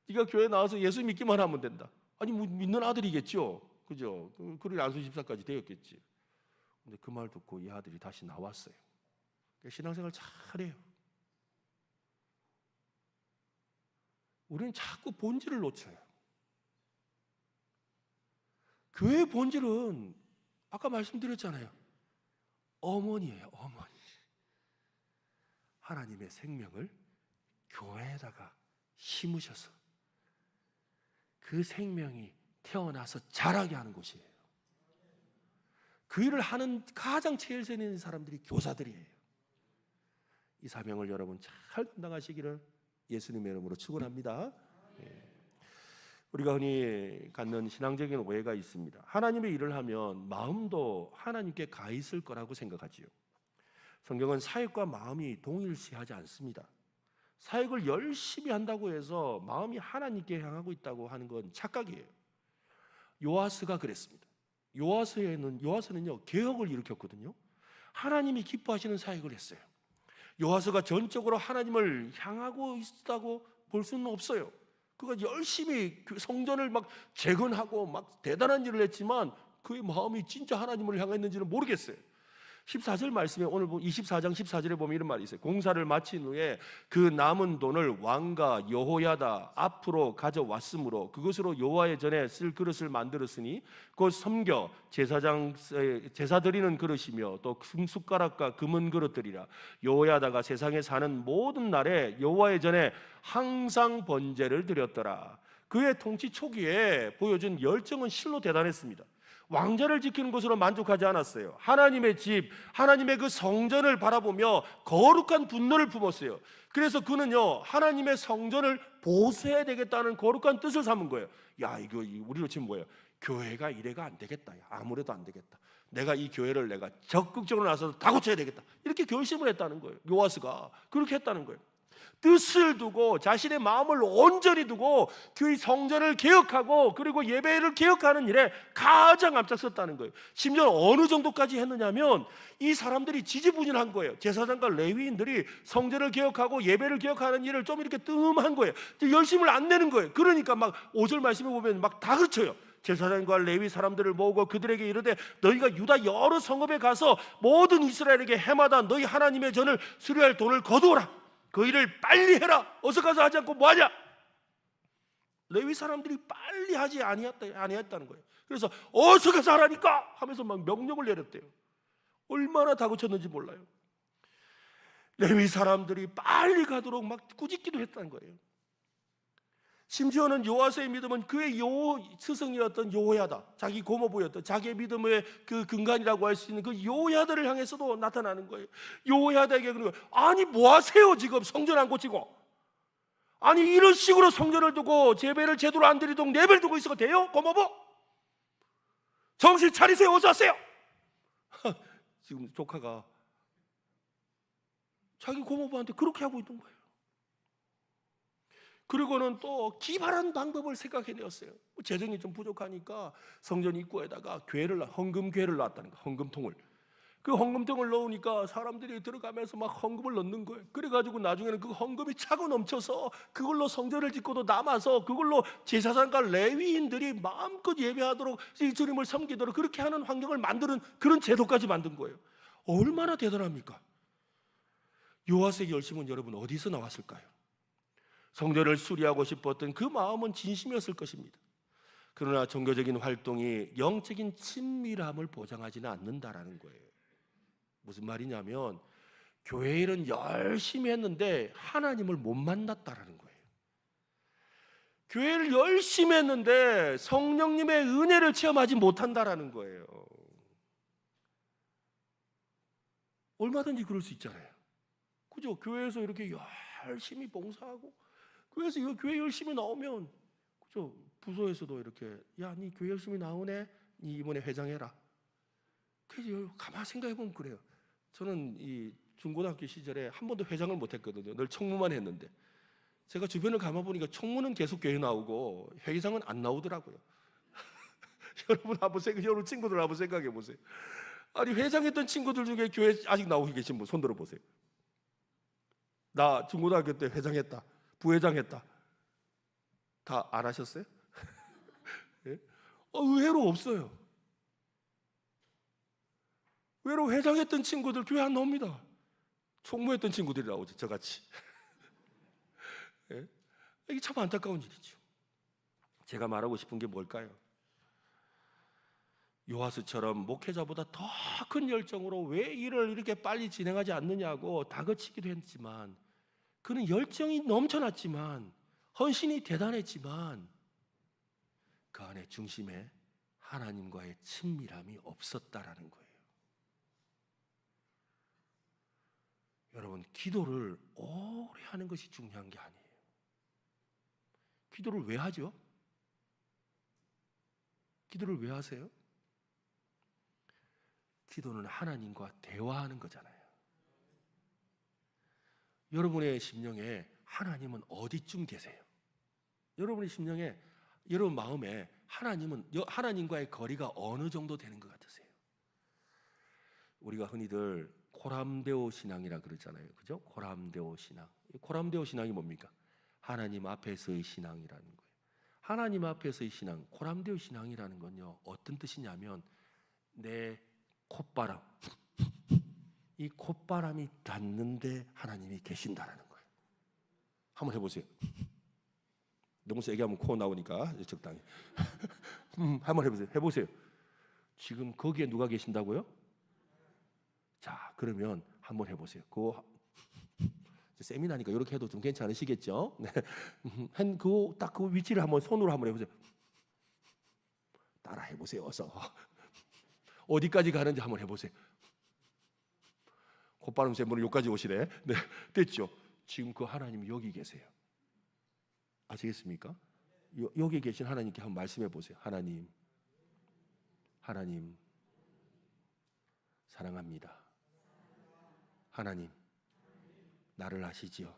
네가 교회 나와서 예수 믿기만 하면 된다. 아니, 뭐 믿는 아들이겠죠, 그죠? 그러니 안수 집사까지 되었겠지. 근데 그 말 듣고 이 아들이 다시 나왔어요. 신앙생활 잘해요. 우리는 자꾸 본질을 놓쳐요. 교회의 본질은 아까 말씀드렸잖아요. 어머니예요, 어머니. 하나님의 생명을 교회에다가 심으셔서 그 생명이 태어나서 자라게 하는 곳이에요. 그 일을 하는 가장 제일 세는 있는 사람들이 교사들이에요. 이 사명을 여러분 잘 감당하시기를 예수님의 이름으로 축원합니다. 우리가 흔히 갖는 신앙적인 오해가 있습니다. 하나님의 일을 하면 마음도 하나님께 가 있을 거라고 생각하지요. 성경은 사역과 마음이 동일시하지 않습니다. 사역을 열심히 한다고 해서 마음이 하나님께 향하고 있다고 하는 건 착각이에요. 요아스가 그랬습니다. 요아스는요 개혁을 일으켰거든요. 하나님이 기뻐하시는 사역을 했어요. 요아스가 전적으로 하나님을 향하고 있다고 볼 수는 없어요. 그가 열심히 성전을 막 재건하고 막 대단한 일을 했지만 그의 마음이 진짜 하나님을 향했는지는 모르겠어요. 14절 말씀에 오늘 24장 14절에 보면 이런 말이 있어요. 공사를 마친 후에 그 남은 돈을 왕과 여호야다 앞으로 가져왔으므로 그것으로 여호와의 전에 쓸 그릇을 만들었으니 곧 섬겨 제사 드리는 그릇이며 또 숟가락과 금은 그릇들이라. 여호야다가 세상에 사는 모든 날에 여호와의 전에 항상 번제를 드렸더라. 그의 통치 초기에 보여준 열정은 실로 대단했습니다. 왕자를 지키는 것으로 만족하지 않았어요. 하나님의 집, 하나님의 그 성전을 바라보며 거룩한 분노를 품었어요. 그래서 그는요 하나님의 성전을 보수해야 되겠다는 거룩한 뜻을 삼은 거예요. 야, 이거 우리로 치면 뭐예요? 교회가 이래가 안 되겠다. 아무래도 안 되겠다. 내가 이 교회를 내가 적극적으로 나서서 다 고쳐야 되겠다. 이렇게 결심을 했다는 거예요. 요아스가 그렇게 했다는 거예요. 뜻을 두고 자신의 마음을 온전히 두고 그 성전을 개혁하고 그리고 예배를 개혁하는 일에 가장 앞장섰다는 거예요. 심지어 어느 정도까지 했느냐면 이 사람들이 지지부진한 거예요. 제사장과 레위인들이 성전을 개혁하고 예배를 개혁하는 일을 좀 이렇게 뜸한 거예요. 열심을 안 내는 거예요. 그러니까 막 5절 말씀에 보면 막 다그쳐요. 제사장과 레위 사람들을 모으고 그들에게 이르되 너희가 유다 여러 성읍에 가서 모든 이스라엘에게 해마다 너희 하나님의 전을 수리할 돈을 거두어라. 그 일을 빨리 해라. 어서 가서 하지 않고 뭐하냐? 레위 사람들이 빨리 하지 아니했다는 거예요. 그래서 어서 가서 하라니까 하면서 막 명령을 내렸대요. 얼마나 다그쳤는지 몰라요. 레위 사람들이 빨리 가도록 막 꾸짖기도 했다는 거예요. 심지어는 요아스의 믿음은 그의 스승이었던 여호야다, 자기 고모부였던 자기의 믿음의 그 근간이라고 할 수 있는 그 여호야다를 향해서도 나타나는 거예요. 여호야다에게 그러는 거예요. 아니 뭐 하세요? 지금 성전 안 고치고. 아니 이런 식으로 성전을 두고 제배를 제대로 안 드리도록 예배를 두고 있어도 돼요? 고모부? 정신 차리세요. 어서 하세요. 지금 조카가 자기 고모부한테 그렇게 하고 있는 거예요. 그리고는 또 기발한 방법을 생각해내었어요. 재정이 좀 부족하니까 성전 입구에다가 헌금괴를 놨다는 거예요. 헌금통을. 그 헌금통을 넣으니까 사람들이 들어가면서 막 헌금을 넣는 거예요. 그래가지고 나중에는 그 헌금이 차고 넘쳐서 그걸로 성전을 짓고도 남아서 그걸로 제사장과 레위인들이 마음껏 예배하도록 이 주님을 섬기도록 그렇게 하는 환경을 만드는 그런 제도까지 만든 거예요. 얼마나 대단합니까? 요하스의 열심은 여러분 어디서 나왔을까요? 성전을 수리하고 싶었던 그 마음은 진심이었을 것입니다. 그러나 종교적인 활동이 영적인 친밀함을 보장하지는 않는다라는 거예요. 무슨 말이냐면 교회 일은 열심히 했는데 하나님을 못 만났다라는 거예요. 교회를 열심히 했는데 성령님의 은혜를 체험하지 못한다라는 거예요. 얼마든지 그럴 수 있잖아요. 그죠? 교회에서 이렇게 열심히 봉사하고 교회에서 이거 교회 열심히 나오면 그죠? 부서에서도 이렇게 야, 니 교회 열심히 나오네? 니 이번에 회장해라. 그래서 가만히 생각해보면 그래요. 저는 이 중고등학교 시절에 한 번도 회장을 못했거든요. 늘 총무만 했는데 제가 주변을 감아보니까 총무는 계속 교회 나오고 회장은 안 나오더라고요. 여러분 친구들 한번 생각해 보세요. 아니 회장했던 친구들 중에 교회 아직 나오고 계신 분 손 들어 보세요. 나 중고등학교 때 회장했다, 부회장했다. 다 안 하셨어요? 예? 의외로 없어요. 의외로 회장했던 친구들 교회 안 나옵니다. 총무했던 친구들이 나오죠, 저같이. 예? 이게 참 안타까운 일이죠. 제가 말하고 싶은 게 뭘까요? 요하스처럼 목회자보다 더 큰 열정으로 왜 일을 이렇게 빨리 진행하지 않느냐고 다그치기도 했지만 그는 열정이 넘쳐났지만 헌신이 대단했지만 그 안에 중심에 하나님과의 친밀함이 없었다라는 거예요. 여러분, 기도를 오래 하는 것이 중요한 게 아니에요. 기도를 왜 하죠? 기도를 왜 하세요? 기도는 하나님과 대화하는 거잖아요. 여러분의 심령에 하나님은 어디쯤 계세요? 여러분의 심령에, 여러분 마음에 하나님과의 거리가 어느 정도 되는 것 같으세요? 우리가 흔히들 코람데오 신앙이라 그러잖아요. 그죠? 코람데오 신앙. 코람데오 신앙이 뭡니까? 하나님 앞에서의 신앙이라는 거예요. 하나님 앞에서의 신앙, 코람데오 신앙이라는 건요, 어떤 뜻이냐면 내 콧바람, 이 콧바람이 닿는데 하나님이 계신다라는 거예요. 한번 해보세요. 너무 세게 하면 코 나오니까 적당히. 한번 해보세요. 지금 거기에 누가 계신다고요? 자, 그러면 한번 해보세요. 그거 세미나니까 이렇게 해도 좀 괜찮으시겠죠? 네. 딱 그 위치를 한번 손으로 한번 해보세요. 따라 해보세요. 어서. 어디까지 가는지 한번 해보세요. 콧바람 쐴 분은 여기까지 오시네. 네, 됐죠? 지금 그 하나님이 여기 계세요. 아시겠습니까? 여기 계신 하나님께 한번 말씀해 보세요. 하나님 사랑합니다. 하나님 나를 아시지요?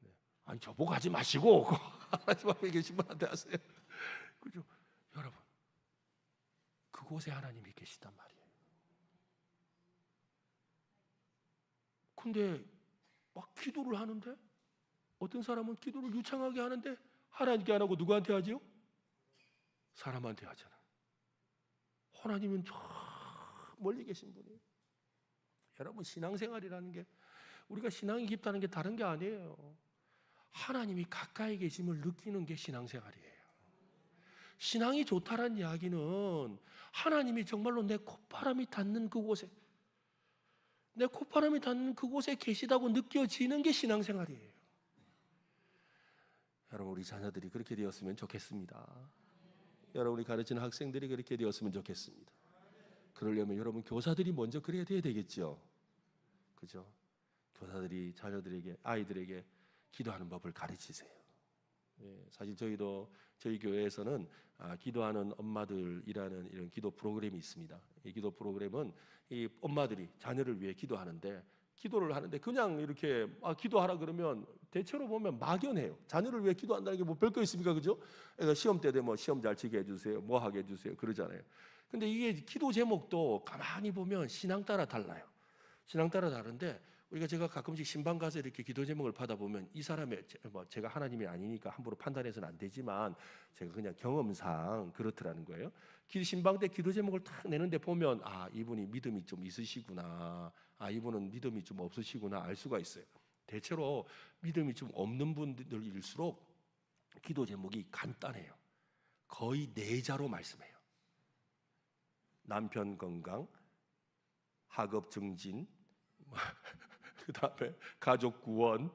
네. 아니 저보고 하지 마시고 하나님 앞에 계신 분한테 하세요. 그죠? 여러분, 그곳에 하나님이 계시단 말이에요. 근데 막 기도를 하는데 어떤 사람은 기도를 유창하게 하는데 하나님께 안 하고 누구한테 하지요? 사람한테 하잖아. 하나님은 저 멀리 계신 분이에요. 여러분, 신앙생활이라는 게 우리가 신앙이 깊다는 게 다른 게 아니에요. 하나님이 가까이 계심을 느끼는 게 신앙생활이에요. 신앙이 좋다란 이야기는 하나님이 정말로 내 콧바람이 닿는 그곳에, 내 콧바람이 닿는 그곳에 계시다고 느껴지는 게 신앙생활이에요. 여러분, 우리 자녀들이 그렇게 되었으면 좋겠습니다. 여러분이 가르치는 학생들이 그렇게 되었으면 좋겠습니다. 그러려면 여러분 교사들이 먼저 그래야 되겠죠. 그죠? 교사들이 자녀들에게, 아이들에게 기도하는 법을 가르치세요. 예, 사실 저희 교회에서는 기도하는 엄마들이라는 이런 기도 프로그램이 있습니다. 이 기도 프로그램은 이 엄마들이 자녀를 위해 기도하는데, 기도를 하는데 그냥 이렇게 기도하라 그러면 대체로 보면 막연해요. 자녀를 위해 기도한다는 게 뭐 별거 있습니까, 그죠? 그러니까 시험 때 되면 시험 잘 치게 해주세요, 뭐 하게 해주세요, 그러잖아요. 근데 이게 기도 제목도 가만히 보면 신앙 따라 달라요. 신앙 따라 다른데 제가 가끔씩 신방 가서 이렇게 기도 제목을 받아보면 이 사람의 제가 하나님이 아니니까 함부로 판단해서는 안 되지만 제가 그냥 경험상 그렇더라는 거예요. 신방 때 기도 제목을 딱 내는데 보면 이분이 믿음이 좀 있으시구나, 이분은 믿음이 좀 없으시구나 알 수가 있어요. 대체로 믿음이 좀 없는 분들일수록 기도 제목이 간단해요. 거의 4자로 말씀해요. 남편 건강, 학업 증진, 그다음에 가족 구원,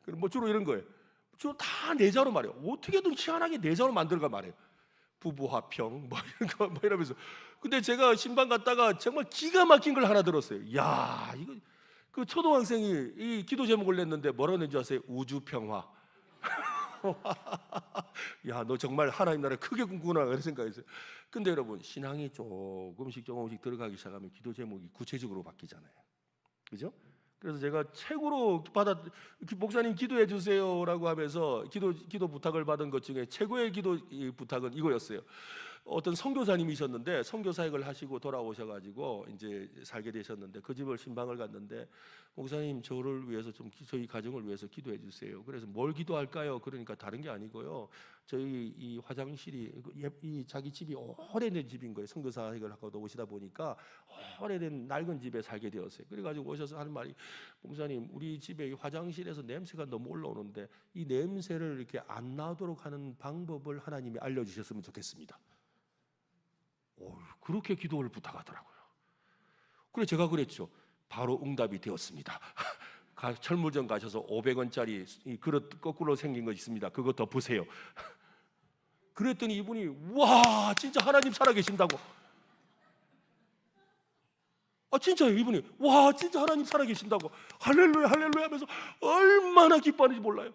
그리고 주로 이런 거예요. 주로 다 4자로 말해요. 어떻게든 희한하게 4자로 만들어가 말해요. 부부 화평 이런 거 이러면서. 근데 제가 신방 갔다가 정말 기가 막힌 걸 하나 들었어요. 야, 이거 그 초등학생이 이 기도 제목을 냈는데 뭐라고 낸줄 아세요? 우주 평화. 야, 너 정말 하나님 나라 크게 꿈꾸나 그런 생각했어요. 근데 여러분, 신앙이 조금씩 들어가기 시작하면 기도 제목이 구체적으로 바뀌잖아요. 그죠? 그래서 제가 최고로 목사님 기도해 주세요라고 하면서 기도 부탁을 받은 것 중에 최고의 기도 부탁은 이거였어요. 어떤 선교사님이셨는데 선교사역을 하시고 돌아오셔가지고 이제 살게 되셨는데 그 집을 신방을 갔는데 목사님 저를 위해서 좀 저희 가정을 위해서 기도해 주세요. 그래서 뭘 기도할까요? 그러니까 다른 게 아니고요. 저희 이 화장실이 이 자기 집이 오래된 집인 거예요. 선교사역을 하고 오시다 보니까 오래된 낡은 집에 살게 되었어요. 그래가지고 오셔서 하는 말이 목사님 우리 집에 이 화장실에서 냄새가 너무 올라오는데 이 냄새를 이렇게 안 나도록 하는 방법을 하나님이 알려주셨으면 좋겠습니다. 그렇게 기도를 부탁하더라고요. 그래서 제가 그랬죠. 바로 응답이 되었습니다. 철물점 가셔서 500원짜리 이 그릇 거꾸로 생긴 거 있습니다. 그거 덮으세요. 그랬더니 이분이 와 진짜 하나님 살아계신다고. 진짜요. 이분이 와 진짜 하나님 살아계신다고 할렐루야 할렐루야 하면서 얼마나 기뻐하는지 몰라요.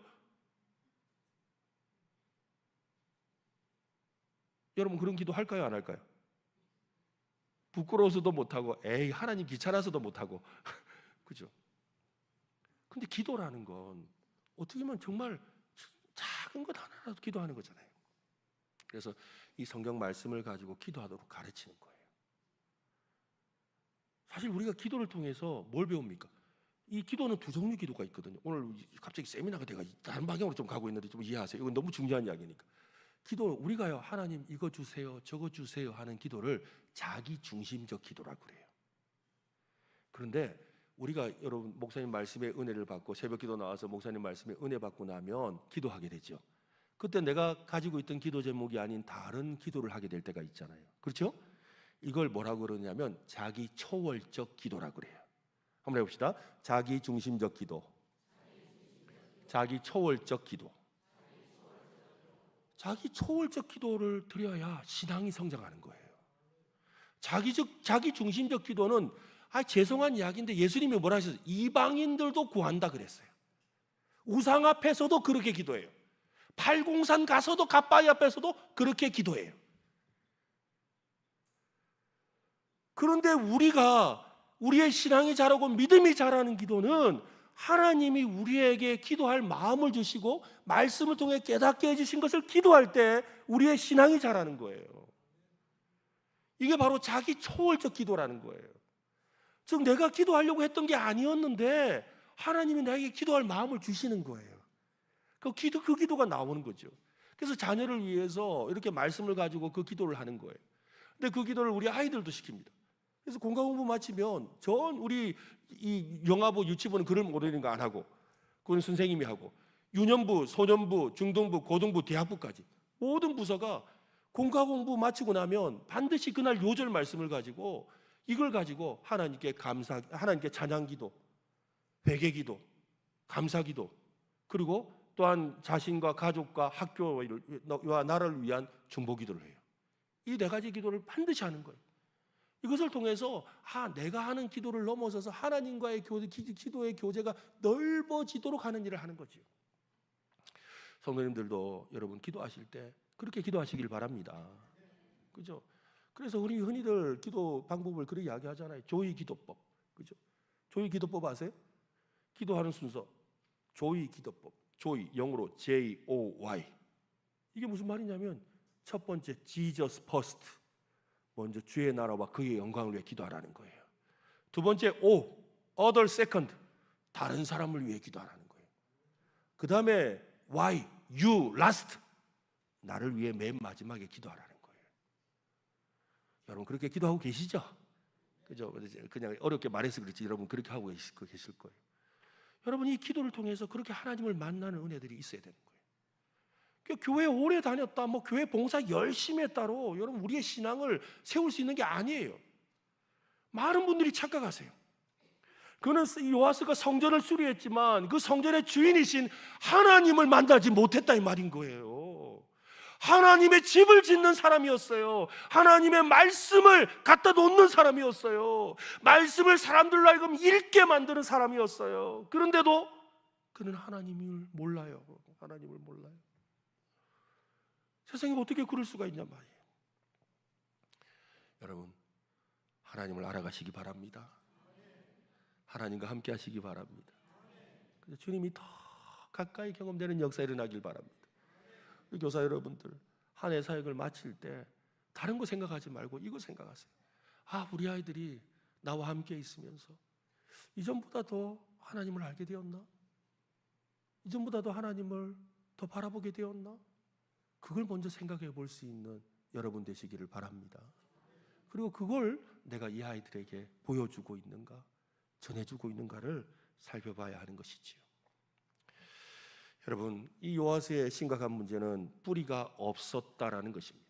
여러분 그런 기도 할까요 안 할까요? 부끄러워서도 못하고 에이 하나님 귀찮아서도 못하고 그죠? 근데 기도라는 건 어떻게 보면 정말 작은 것 하나라도 기도하는 거잖아요. 그래서 이 성경 말씀을 가지고 기도하도록 가르치는 거예요. 사실 우리가 기도를 통해서 뭘 배웁니까? 이 기도는 2종류 기도가 있거든요. 오늘 갑자기 세미나가 돼가지고 다른 방향으로 좀 가고 있는데 좀 이해하세요. 이건 너무 중요한 이야기니까. 기도 우리가요 하나님 이거 주세요 저거 주세요 하는 기도를 자기 중심적 기도라고 그래요. 그런데 우리가 여러분 목사님 말씀에 은혜를 받고 새벽기도 나와서 목사님 말씀에 은혜 받고 나면 기도하게 되죠. 그때 내가 가지고 있던 기도 제목이 아닌 다른 기도를 하게 될 때가 있잖아요. 그렇죠? 이걸 뭐라고 그러냐면 자기 초월적 기도라고 그래요. 한번 해봅시다. 자기 중심적 기도, 자기 초월적 기도. 자기 초월적 기도를 드려야 신앙이 성장하는 거예요. 자기 중심적 기도는 죄송한 이야기인데 예수님이 뭐라 하셨어요? 이방인들도 구한다 그랬어요. 우상 앞에서도 그렇게 기도해요. 팔공산 가서도 갓바위 앞에서도 그렇게 기도해요. 그런데 우리의 신앙이 자라고 믿음이 자라는 기도는 하나님이 우리에게 기도할 마음을 주시고 말씀을 통해 깨닫게 해주신 것을 기도할 때 우리의 신앙이 자라는 거예요. 이게 바로 자기 초월적 기도라는 거예요. 즉 내가 기도하려고 했던 게 아니었는데 하나님이 나에게 기도할 마음을 주시는 거예요. 그 기도가 나오는 거죠. 그래서 자녀를 위해서 이렇게 말씀을 가지고 그 기도를 하는 거예요. 근데 그 기도를 우리 아이들도 시킵니다. 그래서 공과 공부 마치면 우리 이 영아부 유치부는 그걸 모르는 거 안 하고 그건 선생님이 하고 유년부, 소년부, 중등부, 고등부, 대학부까지 모든 부서가 공과 공부 마치고 나면 반드시 그날 요절 말씀을 가지고 이걸 가지고 하나님께 찬양기도, 회개기도, 감사기도 그리고 또한 자신과 가족과 학교와 나라를 위한 중보기도를 해요. 이 4가지 기도를 반드시 하는 거예요. 이것을 통해서 내가 하는 기도를 넘어서서 하나님과의 기도의 교제가 넓어지도록 하는 일을 하는 거죠. 성도님들도 여러분 기도하실 때 그렇게 기도하시길 바랍니다. 그죠? 그래서 우리 흔히들 기도 방법을 그렇게 이야기하잖아요. 조의 기도법. 그죠? 조의 기도법 아세요? 기도하는 순서. 조의 기도법. 조의 영어로 JOY. 이게 무슨 말이냐면 첫 번째 Jesus first. 먼저 주의 나라와 그의 영광을 위해 기도하라는 거예요. 두 번째 O, other second, 다른 사람을 위해 기도하라는 거예요. 그 다음에 Y, you last, 나를 위해 맨 마지막에 기도하라는 거예요. 여러분 그렇게 기도하고 계시죠? 그죠? 그냥 어렵게 말해서 그렇지 여러분 그렇게 하고 계실 거예요. 여러분 이 기도를 통해서 그렇게 하나님을 만나는 은혜들이 있어야 되는 거예요. 교회 오래 다녔다, 뭐 교회 봉사 열심히 했다로 여러분 우리의 신앙을 세울 수 있는 게 아니에요. 많은 분들이 착각하세요. 그는 요아스가 성전을 수리했지만 그 성전의 주인이신 하나님을 만나지 못했다 이 말인 거예요. 하나님의 집을 짓는 사람이었어요. 하나님의 말씀을 갖다 놓는 사람이었어요. 말씀을 사람들로 하여금 읽게 만드는 사람이었어요. 그런데도 그는 하나님을 몰라요. 하나님을 몰라요. 세상에 어떻게 그럴 수가 있냐 말이에요. 여러분 하나님을 알아가시기 바랍니다. 하나님과 함께 하시기 바랍니다. 주님이 더 가까이 경험되는 역사 일어나길 바랍니다. 우리 교사 여러분들 한 해 사역을 마칠 때 다른 거 생각하지 말고 이거 생각하세요. 아, 우리 아이들이 나와 함께 있으면서 이전보다 더 하나님을 알게 되었나? 이전보다 더 하나님을 더 바라보게 되었나? 그걸 먼저 생각해 볼 수 있는 여러분 되시기를 바랍니다. 그리고 그걸 내가 이 아이들에게 보여주고 있는가, 전해주고 있는가를 살펴봐야 하는 것이지요. 여러분 이 요아스의 심각한 문제는 뿌리가 없었다라는 것입니다.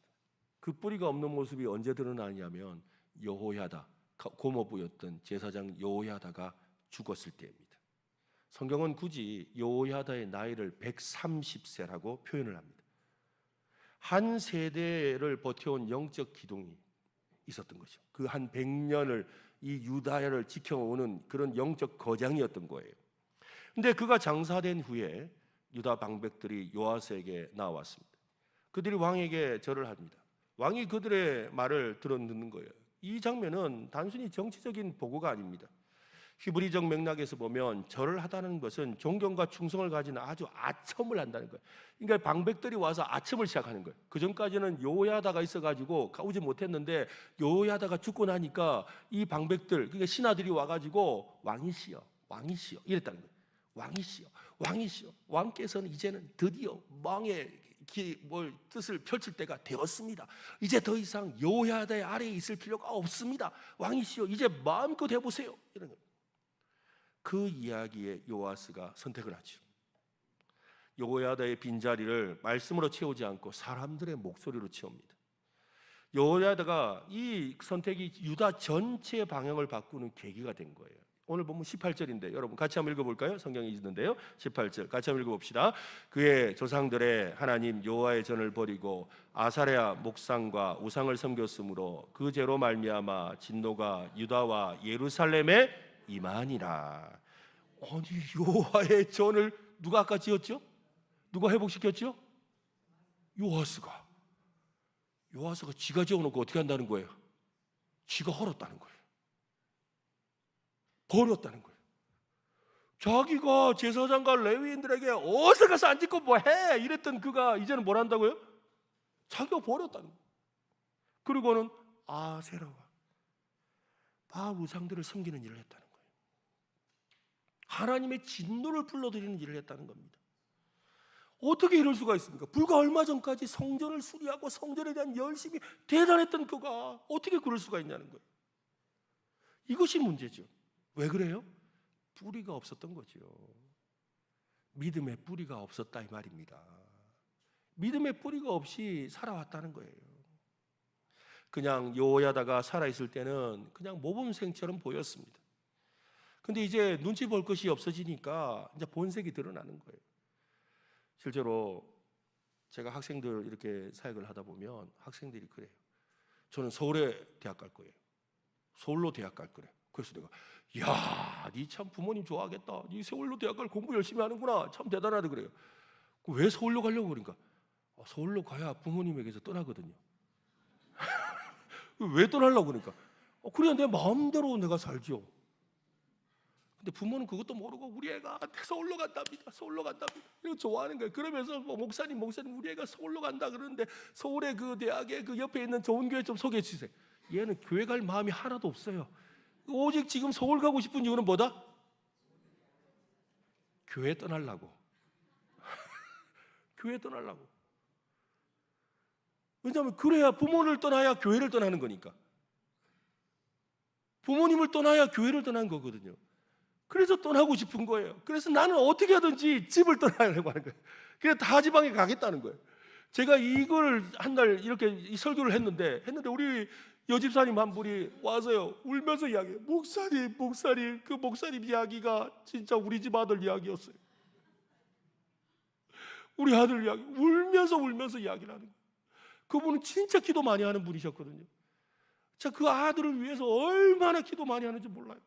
그 뿌리가 없는 모습이 언제 드러나냐면 여호야다, 고모부였던 제사장 여호야다가 죽었을 때입니다. 성경은 굳이 여호야다의 나이를 130세라고 표현을 합니다. 한 세대를 버텨온 영적 기둥이 있었던 거죠. 그 한 100년을 이 유다를 지켜오는 그런 영적 거장이었던 거예요. 근데 그가 장사된 후에 유다 방백들이 요아스에게 나왔습니다. 그들이 왕에게 절을 합니다. 왕이 그들의 말을 들어듣는 거예요. 이 장면은 단순히 정치적인 보고가 아닙니다. 히브리적 맥락에서 보면 절을 하다는 것은 존경과 충성을 가진 아주 아첨을 한다는 거예요. 그러니까 방백들이 와서 아첨을 시작하는 거예요. 그 전까지는 여호야다가 있어가지고 가오지 못했는데 여호야다가 죽고 나니까 이 방백들, 그러니까 신하들이 와가지고 왕이시여, 왕이시여 이랬다는 거예요. 왕이시여, 왕이시여, 왕께서는 이제는 드디어 왕의 뜻을 펼칠 때가 되었습니다. 이제 더 이상 여호야다의 아래에 있을 필요가 없습니다. 왕이시여, 이제 마음껏 해보세요. 이런 거예요. 그 이야기에 요아스가 선택을 하죠. 여호야다의 빈자리를 말씀으로 채우지 않고 사람들의 목소리로 채웁니다. 여호야다가 이 선택이 유다 전체의 방향을 바꾸는 계기가 된 거예요. 오늘 보면 18절인데 여러분 같이 한번 읽어볼까요? 성경이 있는데요 18절 같이 한번 읽어봅시다. 그의 조상들의 하나님 여호와의 전을 버리고 아사랴 목상과 우상을 섬겼으므로 그 죄로 말미암아 진노가 유다와 예루살렘에 임하니라. 아니 여호와의 전을 누가 아까 지었죠? 누가 회복시켰죠? 요아스가 지가 지어놓고 어떻게 한다는 거예요? 지가 헐었다는 거예요. 버렸다는 거예요. 자기가 제사장과 레위인들에게 어서 가서 안 짓고 뭐해 이랬던 그가 이제는 뭘 한다고요? 자기가 버렸다는 거예요. 그리고는 아세라와 바알 우상들을 섬기는 일을 했다는 거예요. 하나님의 진노를 불러들이는 일을 했다는 겁니다. 어떻게 이럴 수가 있습니까? 불과 얼마 전까지 성전을 수리하고 성전에 대한 열심이 대단했던 그가 어떻게 그럴 수가 있냐는 거예요. 이것이 문제죠. 왜 그래요? 뿌리가 없었던 거죠. 믿음의 뿌리가 없었다 이 말입니다. 믿음의 뿌리가 없이 살아왔다는 거예요. 그냥 여호야다가 살아있을 때는 그냥 모범생처럼 보였습니다. 근데 이제 눈치 볼 것이 없어지니까 이제 본색이 드러나는 거예요. 실제로 제가 학생들 이렇게 사역을 하다 보면 학생들이 그래요. 저는 서울에 대학 갈 거예요. 서울로 대학 갈 거래. 그래서 내가 야, 니 참 부모님 좋아하겠다. 니 서울로 대학 갈 공부 열심히 하는구나. 참 대단하다 그래요. 왜 서울로 가려고 그러니까 서울로 가야 부모님에게서 떠나거든요. 왜 떠나려고 그러니까 그래야 내 마음대로 내가 살죠. 근데 부모는 그것도 모르고 우리 애가 서울로 간답니다. 서울로 간답니다. 이거 좋아하는 거예요. 그러면서 목사님 우리 애가 서울로 간다 그러는데 서울의 그 대학의 그 옆에 있는 좋은 교회 좀 소개해 주세요. 얘는 교회 갈 마음이 하나도 없어요. 오직 지금 서울 가고 싶은 이유는 뭐다? 교회 떠나려고. 교회 떠나려고. 왜냐하면 그래야 부모를 떠나야 교회를 떠나는 거니까. 부모님을 떠나야 교회를 떠나는 거거든요. 그래서 떠나고 싶은 거예요. 그래서 나는 어떻게 하든지 집을 떠나려고 하는 거예요. 그래서 다지방에 가겠다는 거예요. 제가 이걸 한 달 이렇게 이 설교를 했는데 우리 여집사님 한 분이 와서요 울면서 이야기해요. 목사님 그 목사님 이야기가 진짜 우리 집 아들 이야기였어요. 우리 아들 이야기 울면서 이야기를 하는 거예요. 그분은 진짜 기도 많이 하는 분이셨거든요. 자, 그 아들을 위해서 얼마나 기도 많이 하는지 몰라요.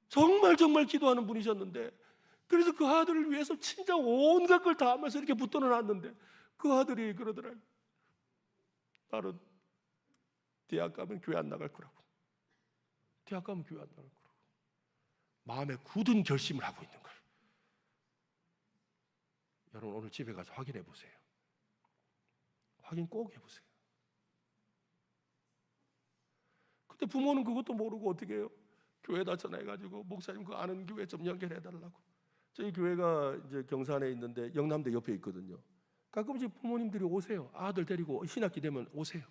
정말 기도하는 분이셨는데, 그래서 그 아들을 위해서 진짜 온갖 걸 다 하면서 이렇게 붙들어 놨는데 그 아들이 그러더라고요. 나는 대학 가면 교회 안 나갈 거라고. 대학 가면 교회 안 나갈 거라고. 마음에 굳은 결심을 하고 있는 거예요. 여러분 오늘 집에 가서 확인해 보세요. 확인 꼭 해보세요. 근데 부모는 그것도 모르고 어떻게 해요? 교회에다 전화해가지고 목사님 그 아는 교회 좀 연결해달라고. 저희 교회가 이제 경산에 있는데 영남대 옆에 있거든요. 가끔씩 부모님들이 오세요. 아들 데리고 신학기 되면 오세요.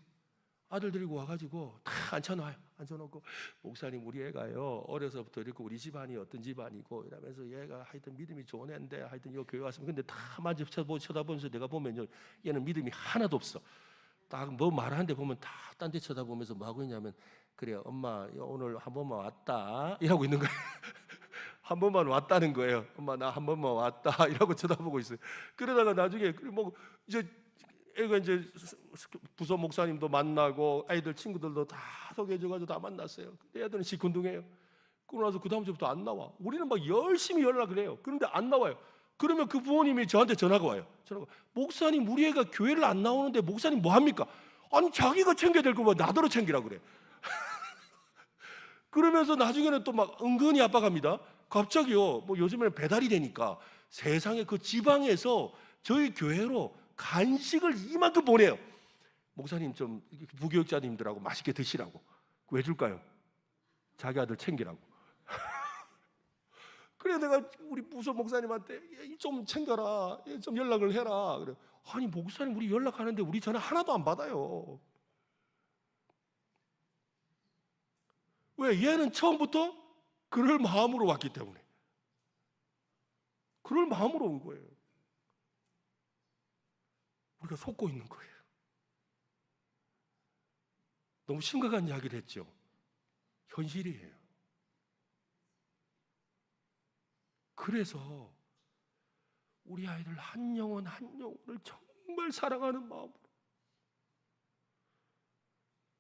아들 데리고 와가지고 다 앉혀놔요. 앉혀놓고 목사님 우리 애가요 어려서부터 이렇게 우리 집안이 어떤 집안이고 이러면서 얘가 하여튼 믿음이 좋은 애인데 하여튼 이 교회 왔으면 근데 다 만져 쳐다보면서 내가 보면요 얘는 믿음이 하나도 없어. 딱 뭐 말하는데 보면 다 딴 데 쳐다보면서 뭐 하고 있냐면 그래 엄마 오늘 한 번만 왔다 이러고 있는 거예요. 한 번만 왔다는 거예요. 엄마 나 한 번만 왔다 이러고 쳐다보고 있어요. 그러다가 나중에 뭐 이제 애가 이제 부서 목사님도 만나고 아이들 친구들도 다 소개해줘가지고 다 만났어요. 근데 애들은 시큰둥해요. 그러고 나서 그 다음 주부터 안 나와. 우리는 막 열심히 연락을 해요. 그런데 안 나와요. 그러면 그 부모님이 저한테 전화가 와요. 목사님 우리 애가 교회를 안 나오는데 목사님 뭐 합니까? 아니 자기가 챙겨야 될 거면 나더러 챙기라 그래. 그러면서 나중에는 또 막 은근히 압박합니다. 갑자기요 뭐 요즘에는 배달이 되니까 세상에 그 지방에서 저희 교회로 간식을 이만큼 보내요. 목사님 좀 부교육자님들하고 맛있게 드시라고. 왜 줄까요? 자기 아들 챙기라고. 그래 내가 우리 부서 목사님한테 좀 챙겨라, 좀 연락을 해라. 그래. 아니 목사님 우리 연락하는데 우리 전화 하나도 안 받아요. 왜? 얘는 처음부터 그럴 마음으로 왔기 때문에. 그럴 마음으로 온 거예요. 우리가 속고 있는 거예요. 너무 심각한 이야기를 했죠. 현실이에요. 그래서 우리 아이들 한 영혼 한 영혼을 정말 사랑하는 마음으로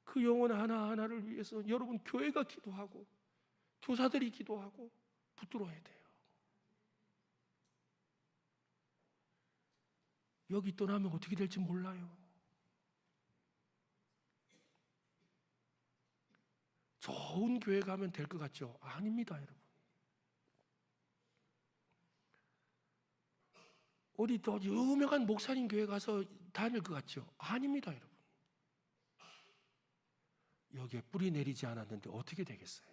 그 영혼 하나하나를 위해서 여러분 교회가 기도하고 교사들이 기도하고 붙들어야 돼요. 여기 떠나면 어떻게 될지 몰라요. 좋은 교회 가면 될 것 같죠? 아닙니다, 여러분. 어디 더 유명한 목사님 교회 가서 다닐 것 같죠? 아닙니다, 여러분. 여기에 뿌리 내리지 않았는데 어떻게 되겠어요?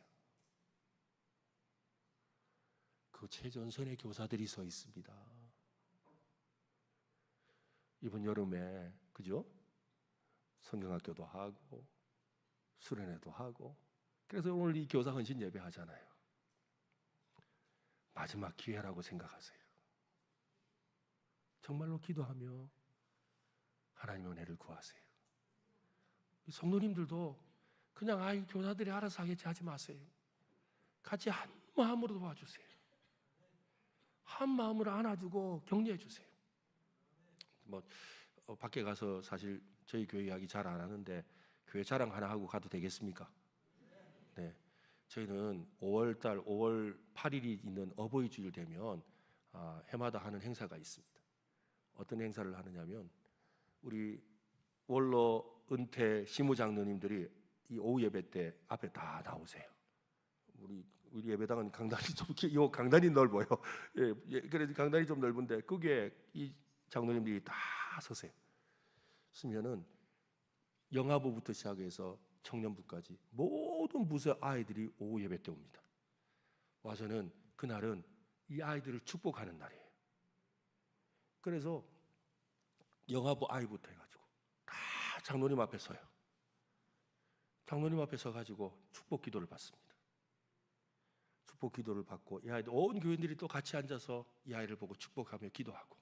그 최전선의 교사들이 서 있습니다. 이번 여름에 그죠? 성경학교도 하고 수련회도 하고 그래서 오늘 이 교사 헌신 예배 하잖아요. 마지막 기회라고 생각하세요. 정말로 기도하며 하나님의 은혜를 구하세요. 성도님들도 그냥 아이 교사들이 알아서 하겠지 하지 마세요. 같이 한 마음으로 도와주세요. 한 마음으로 안아주고 격려해 주세요. 뭐 밖에 가서 사실 저희 교회 이야기 잘 안 하는데 교회 자랑 하나 하고 가도 되겠습니까? 네, 저희는 5월 8일이 있는 어버이 주일 되면 해마다 하는 행사가 있습니다. 어떤 행사를 하느냐면 우리 원로 은퇴 시무장로님들이 이 오후 예배 때 앞에 다 나오세요. 우리 예배당은 강단이 요 강단이 넓어요. 예, 그래서 강단이 좀 넓은데 거기에 이 장로님들이 다 서세요. 쓰면은 영아부부터 시작해서 청년부까지 모든 부서의 아이들이 오후 예배 때 옵니다. 와서는 그날은 이 아이들을 축복하는 날이에요. 그래서 영아부 아이부터 해가지고 다 장로님 앞에 서요. 장로님 앞에 서가지고 축복 기도를 받습니다. 축복 기도를 받고 이 아이들 온 교인들이 또 같이 앉아서 이 아이를 보고 축복하며 기도하고,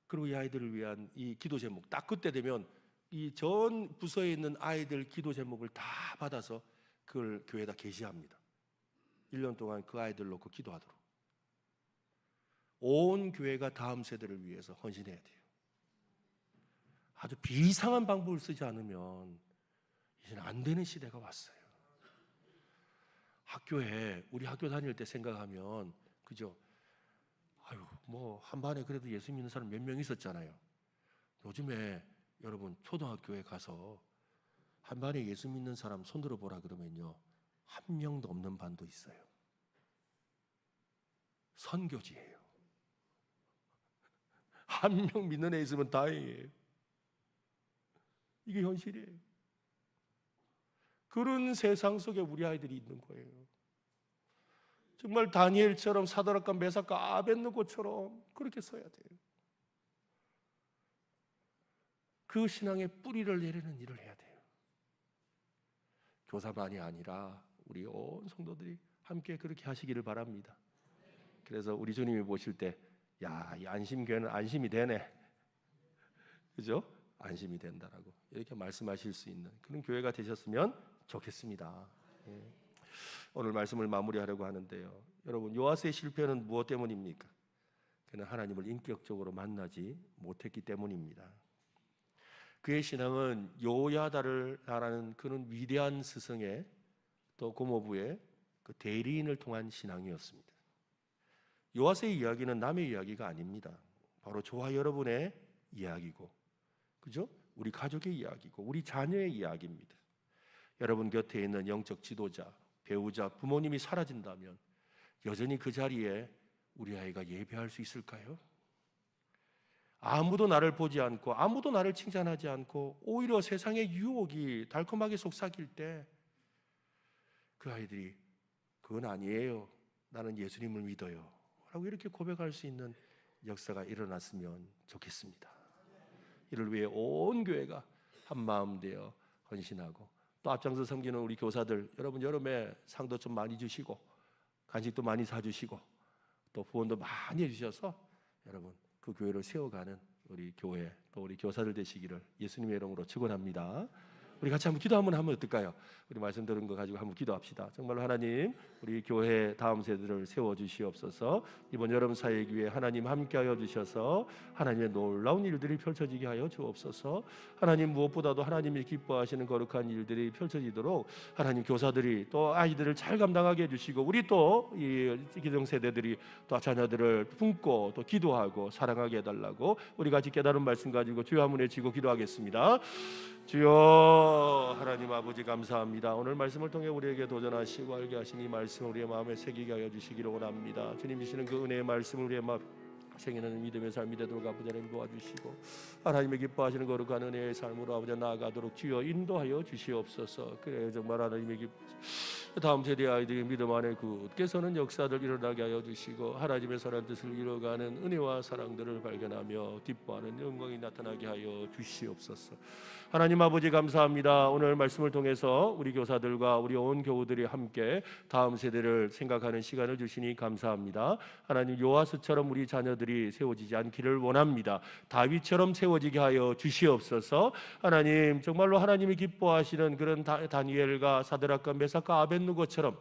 그리고 이 아이들을 위한 이 기도 제목 딱 그때 되면 이 전 부서에 있는 아이들 기도 제목을 다 받아서 그걸 교회에다 게시합니다. 1년 동안 그 아이들 놓고 기도하도록. 온 교회가 다음 세대를 위해서 헌신해야 돼요. 아주 비상한 방법을 쓰지 않으면 이제는 안 되는 시대가 왔어요. 학교에 우리 학교 다닐 때 생각하면 그죠? 아유 뭐 한 반에 그래도 예수 믿는 사람 몇 명 있었잖아요. 요즘에 여러분 초등학교에 가서 한 반에 예수 믿는 사람 손들어 보라 그러면요, 한 명도 없는 반도 있어요. 선교지예요. 한 명 믿는 애 있으면 다행이에요. 이게 현실이에요. 그런 세상 속에 우리 아이들이 있는 거예요. 정말 다니엘처럼 사드락과 메삭과 아벳느고처럼 그렇게 써야 돼요. 그 신앙의 뿌리를 내리는 일을 해야 돼요. 교사만이 아니라 우리 온 성도들이 함께 그렇게 하시기를 바랍니다. 그래서 우리 주님이 보실 때 야, 이 안심교회는 안심이 되네, 그죠? 안심이 된다라고 이렇게 말씀하실 수 있는 그런 교회가 되셨으면 좋겠습니다. 예. 오늘 말씀을 마무리하려고 하는데요, 여러분 요아스의 실패는 무엇 때문입니까? 그는 하나님을 인격적으로 만나지 못했기 때문입니다. 그의 신앙은 요야다라는 그런 위대한 스승의 또 고모부의 그 대리인을 통한 신앙이었습니다. 요아스의 이야기는 남의 이야기가 아닙니다. 바로 저와 여러분의 이야기고, 그죠? 우리 가족의 이야기고 우리 자녀의 이야기입니다. 여러분 곁에 있는 영적 지도자, 배우자, 부모님이 사라진다면 여전히 그 자리에 우리 아이가 예배할 수 있을까요? 아무도 나를 보지 않고 아무도 나를 칭찬하지 않고 오히려 세상의 유혹이 달콤하게 속삭일 때 그 아이들이 그건 아니에요, 나는 예수님을 믿어요 라고 이렇게 고백할 수 있는 역사가 일어났으면 좋겠습니다. 이를 위해 온 교회가 한 마음 되어 헌신하고, 또 앞장서 섬기는 우리 교사들 여러분 여름에 상도 좀 많이 주시고 간식도 많이 사주시고 또 후원도 많이 해주셔서 여러분 그 교회를 세워가는 우리 교회 또 우리 교사들 되시기를 예수님의 이름으로 축원합니다. 우리 같이 한번 기도 한번 하면 어떨까요? 우리 말씀 들은 거 가지고 한번 기도합시다. 정말로 하나님 우리 교회 다음 세대를 세워주시옵소서. 이번 여름 사역위에 하나님 함께하여 주셔서 하나님의 놀라운 일들이 펼쳐지게 하여 주옵소서. 하나님 무엇보다도 하나님이 기뻐하시는 거룩한 일들이 펼쳐지도록 하나님 교사들이 또 아이들을 잘 감당하게 해주시고, 우리 또 이 기성세대들이 또 자녀들을 품고 또 기도하고 사랑하게 해달라고 우리 같이 깨달은 말씀 가지고 주여 한번 외치고 기도하겠습니다. 주여 하나님 아버지 감사합니다. 오늘 말씀을 통해 우리에게 도전하시고 알게 하신 이 말씀을 우리의 마음에 새기게 하여 주시기를 원합니다. 주님 주시는 그 은혜의 말씀을 우리의 마음 생애는 믿음의 삶이 되도록 아버지 하나님 도와주시고 하나님의 기뻐하시는 거룩한 은혜의 삶으로 아버지 나아가도록 주여 인도하여 주시옵소서. 그래 정말 하나님의 다음 세대 아이들이 믿음 안에 굳게 서는 역사들 일어나게 하여 주시고 하나님의 선한 뜻을 이뤄가는 은혜와 사랑들을 발견하며 기뻐하는 영광이 나타나게 하여 주시옵소서. 하나님 아버지 감사합니다. 오늘 말씀을 통해서 우리 교사들과 우리 온 교우들이 함께 다음 세대를 생각하는 시간을 주시니 감사합니다. 하나님 요아스처럼 우리 자녀들이 세워지지 않기를 원합니다. 다윗처럼 세워지게 하여 주시옵소서. 하나님 정말로 하나님이 기뻐하시는 그런 다니엘과 사드락과 메삭과 아벳느고처럼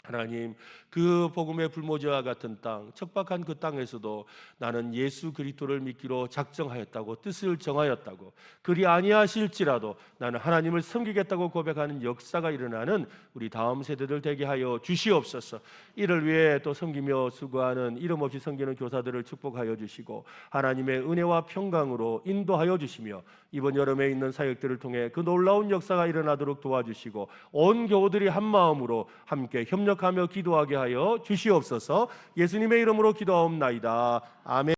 하나님 그 복음의 불모지와 같은 땅 척박한 그 땅에서도 나는 예수 그리스도를 믿기로 작정하였다고 뜻을 정하였다고 그리 아니하실지라도 나는 하나님을 섬기겠다고 고백하는 역사가 일어나는 우리 다음 세대들 되게 하여 주시옵소서. 이를 위해 또 섬기며 수고하는 이름 없이 섬기는 교사들을 축복하여 주시고 하나님의 은혜와 평강으로 인도하여 주시며 이번 여름에 있는 사역들을 통해 그 놀라운 역사가 일어나도록 도와주시고 온 교우들이 한 마음으로 함께 협력하며 기도하게 하여 주시옵소서. 예수님의 이름으로 기도하옵나이다. 아멘.